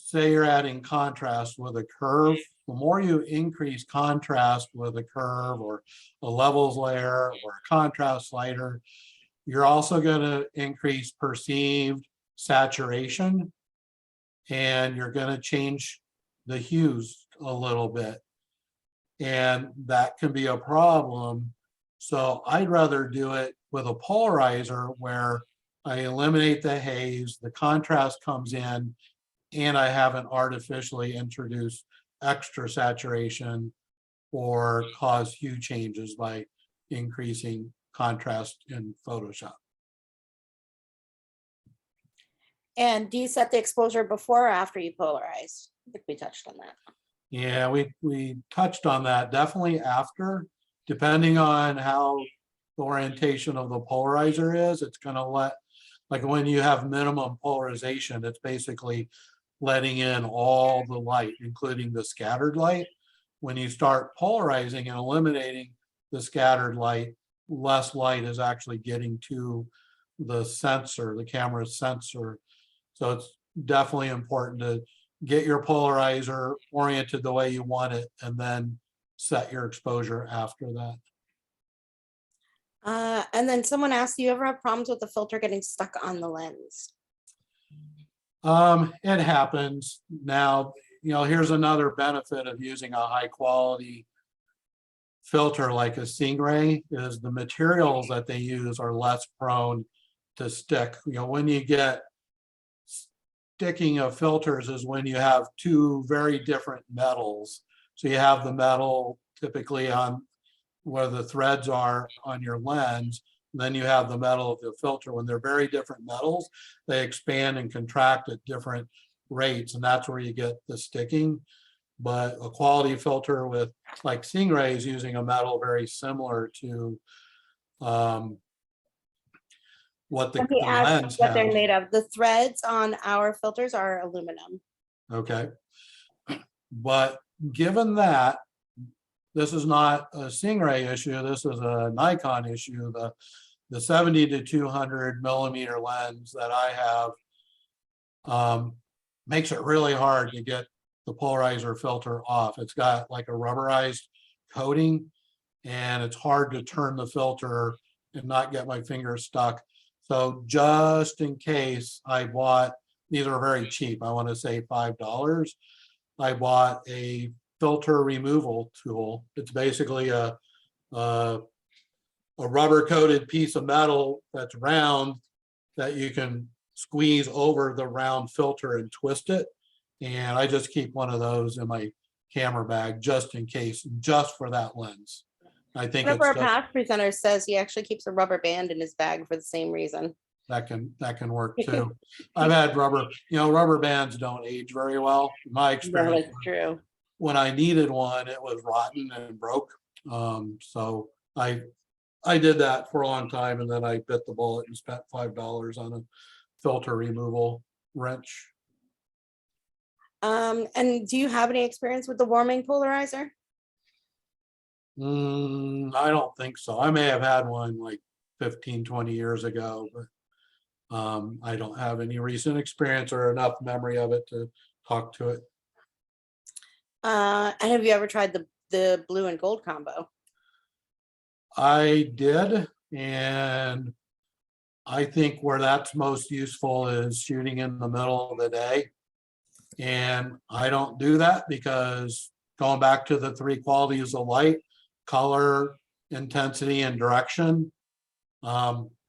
say you're adding contrast with a curve, the more you increase contrast with a curve or a levels layer or a contrast slider, you're also going to increase perceived saturation, and you're going to change the hues a little bit. And that can be a problem. So I'd rather do it with a polarizer where I eliminate the haze, the contrast comes in, and I haven't artificially introduced extra saturation or cause hue changes by increasing contrast in Photoshop. And do you set the exposure before or after you polarize? I think we touched on that. Yeah, we touched on that. Definitely after, depending on how the orientation of the polarizer is, it's going to like when you have minimum polarization, it's basically letting in all the light, including the scattered light. When you start polarizing and eliminating the scattered light, less light is actually getting to the sensor, the camera's sensor. So it's definitely important to get your polarizer oriented the way you want it and then set your exposure after that. And then someone asked, do you ever have problems with the filter getting stuck on the lens? It happens. Now, here's another benefit of using a high quality filter like a Singh-Ray is the materials that they use are less prone to stick. When you get sticking of filters is when you have two very different metals. So you have the metal typically on where the threads are on your lens. Then you have the metal of the filter. When they're very different metals, they expand and contract at different rates, and that's where you get the sticking. But a quality filter with like Singh-Ray is using a metal very similar to what the lens what they're has. made of. The threads on our filters are aluminum. Okay. But given that, this is not a Singh-Ray issue, this is a Nikon issue. The 70 to 200 millimeter lens that I have makes it really hard to get the polarizer filter off. It's got like a rubberized coating, and it's hard to turn the filter and not get my finger stuck. So just in case, I bought, these are very cheap, I want to say $5. I bought a filter removal tool. It's basically a rubber coated piece of metal that's round that you can squeeze over the round filter and twist it. And I just keep one of those in my camera bag just in case, just for that lens. I think One of our it's just, past presenters says he actually keeps a rubber band in his bag for the same reason. that can work too. I've had rubber bands don't age very well. In my No, experience, that's true. when I needed one, it was rotten and broke. So I did that for a long time, and then I bit the bullet and spent $5 on a filter removal wrench. And do you have any experience with the warming polarizer? I don't think so. I may have had one like 15, 20 years ago, but I don't have any recent experience or enough memory of it to talk to it. And have you ever tried the blue and gold combo? I did, and I think where that's most useful is shooting in the middle of the day. And I don't do that because going back to the three qualities of light, color, intensity, and direction.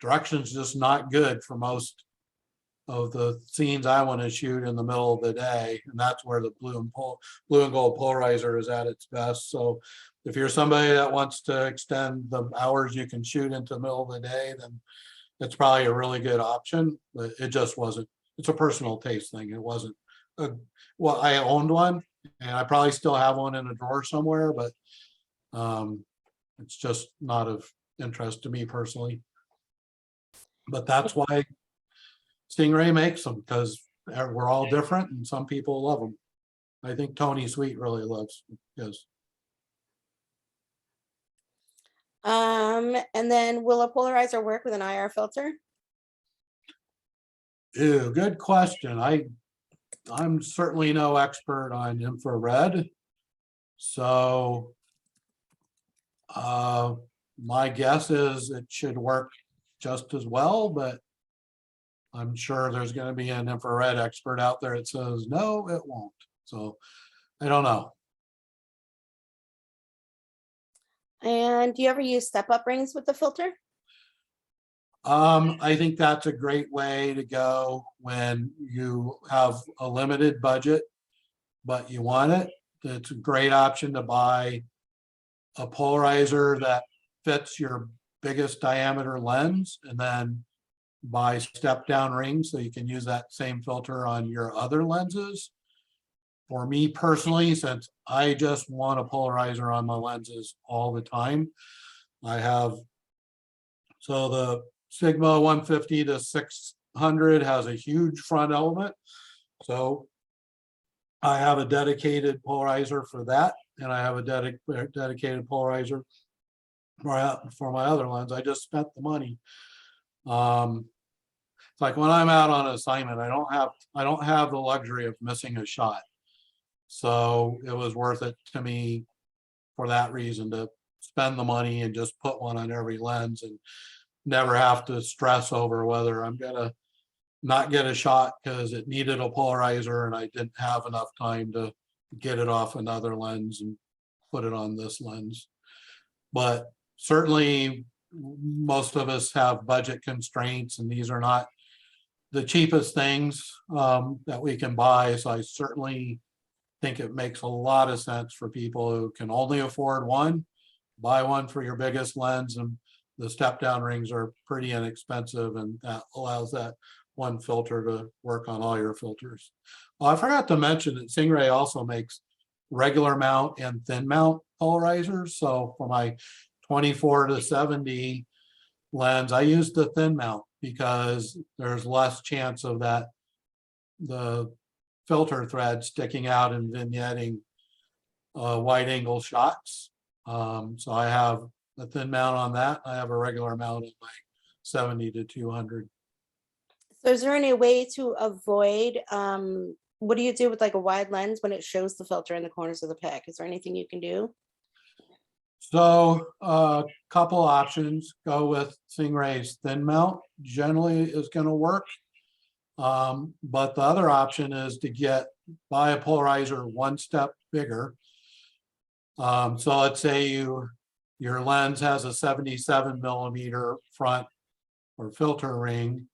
Direction is just not good for most of the scenes I want to shoot in the middle of the day, and that's where the blue and gold polarizer is at its best. So if you're somebody that wants to extend the hours you can shoot into the middle of the day, then it's probably a really good option, but it just wasn't. It's a personal taste thing. It wasn't well, I owned one, and I probably still have one in a drawer somewhere, but it's just not of interest to me personally. But that's why Stingray makes them, because we're all different and some people love them. I think Tony Sweet really loves his. And then will a polarizer work with an IR filter? Ew, good question. I'm certainly no expert on infrared. So my guess is it should work just as well, but I'm sure there's going to be an infrared expert out there that says, no, it won't. So I don't know. And do you ever use step-up rings with the filter? I think that's a great way to go when you have a limited budget, but you want it. It's a great option to buy a polarizer that fits your biggest diameter lens, and then buy step down rings so you can use that same filter on your other lenses. For me personally, since I just want a polarizer on my lenses all the time, I have, so the Sigma 150 to 600 has a huge front element. So I have a dedicated polarizer for that, and I have a dedicated polarizer for my other lens. I just spent the money. It's like when I'm out on assignment, I don't have the luxury of missing a shot. So it was worth it to me for that reason, to spend the money and just put one on every lens and never have to stress over whether I'm gonna not get a shot because it needed a polarizer and I didn't have enough time to get it off another lens and put it on this lens. But certainly most of us have budget constraints, and these are not the cheapest things that we can buy. So I certainly think it makes a lot of sense for people who can only afford one, buy one for your biggest lens, and the step down rings are pretty inexpensive, and that allows that one filter to work on all your filters. Well, I forgot to mention that Singh-Ray also makes regular mount and thin mount polarizers. So for my 24 to 70 lens, I use the thin mount because there's less chance of the filter thread sticking out and vignetting wide angle shots. So I have a thin mount on that. I have a regular mount on my 70 to 200. So is there any way to avoid, what do you do with like a wide lens when it shows the filter in the corners of the pic? Is there anything you can do? So a couple options. Go with Singh-Ray's thin mount, generally is going to work. But the other option is to buy a polarizer one step bigger. So let's say your lens has a 77 millimeter front or filter ring.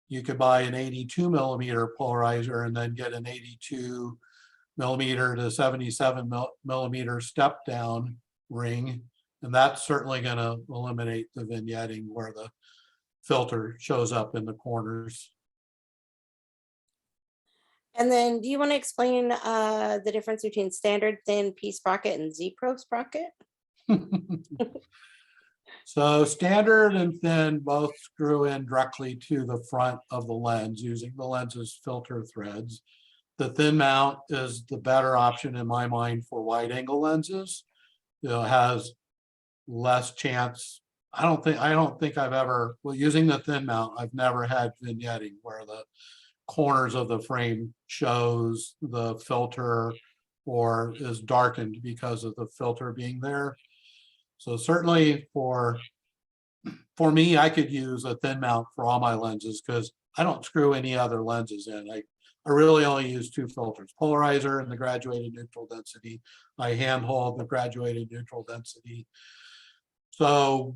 You could buy an 82 millimeter polarizer and then get an 82 millimeter to 77 millimeter step down ring. And that's certainly going to eliminate the vignetting where the filter shows up in the corners. And then do you want to explain the difference between standard thin P sprocket and Z-Pro sprocket? So standard and thin both screw in directly to the front of the lens using the lens's filter threads. The thin mount is the better option in my mind for wide angle lenses. It has less chance. I don't think I've ever, well, using the thin mount, I've never had vignetting where the corners of the frame shows the filter or is darkened because of the filter being there. So certainly for me, I could use a thin mount for all my lenses because I don't screw any other lenses in. I really only use two filters, polarizer and the graduated neutral density. I hand hold the graduated neutral density. So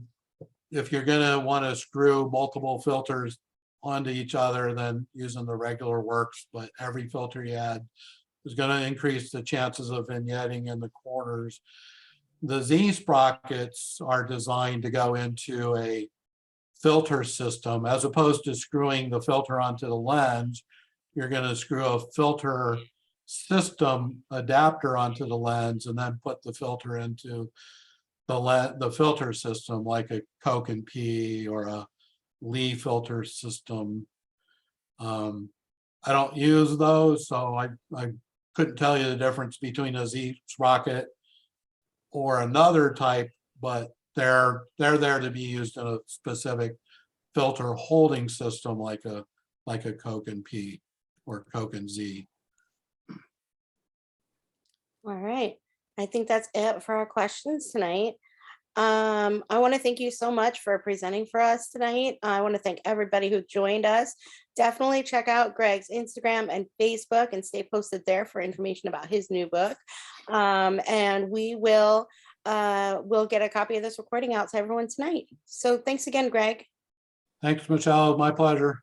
if you're gonna want to screw multiple filters onto each other, then using the regular works, but every filter you add is going to increase the chances of vignetting in the corners. The Z sprockets are designed to go into a filter system as opposed to screwing the filter onto the lens. You're going to screw a filter system adapter onto the lens and then put the filter into the filter system, like a Coke and P or a Lee filter system. I don't use those, so I couldn't tell you the difference between a Z sprocket or another type, but they're there to be used in a specific filter holding system like a Coke and P. or Coke and Z. All right. I think that's it for our questions tonight. I want to thank you so much for presenting for us tonight. I want to thank everybody who joined us. Definitely check out Greg's Instagram and Facebook and stay posted there for information about his new book. And we'll get a copy of this recording out to everyone tonight. So thanks again, Greg. Thanks, Michelle. My pleasure.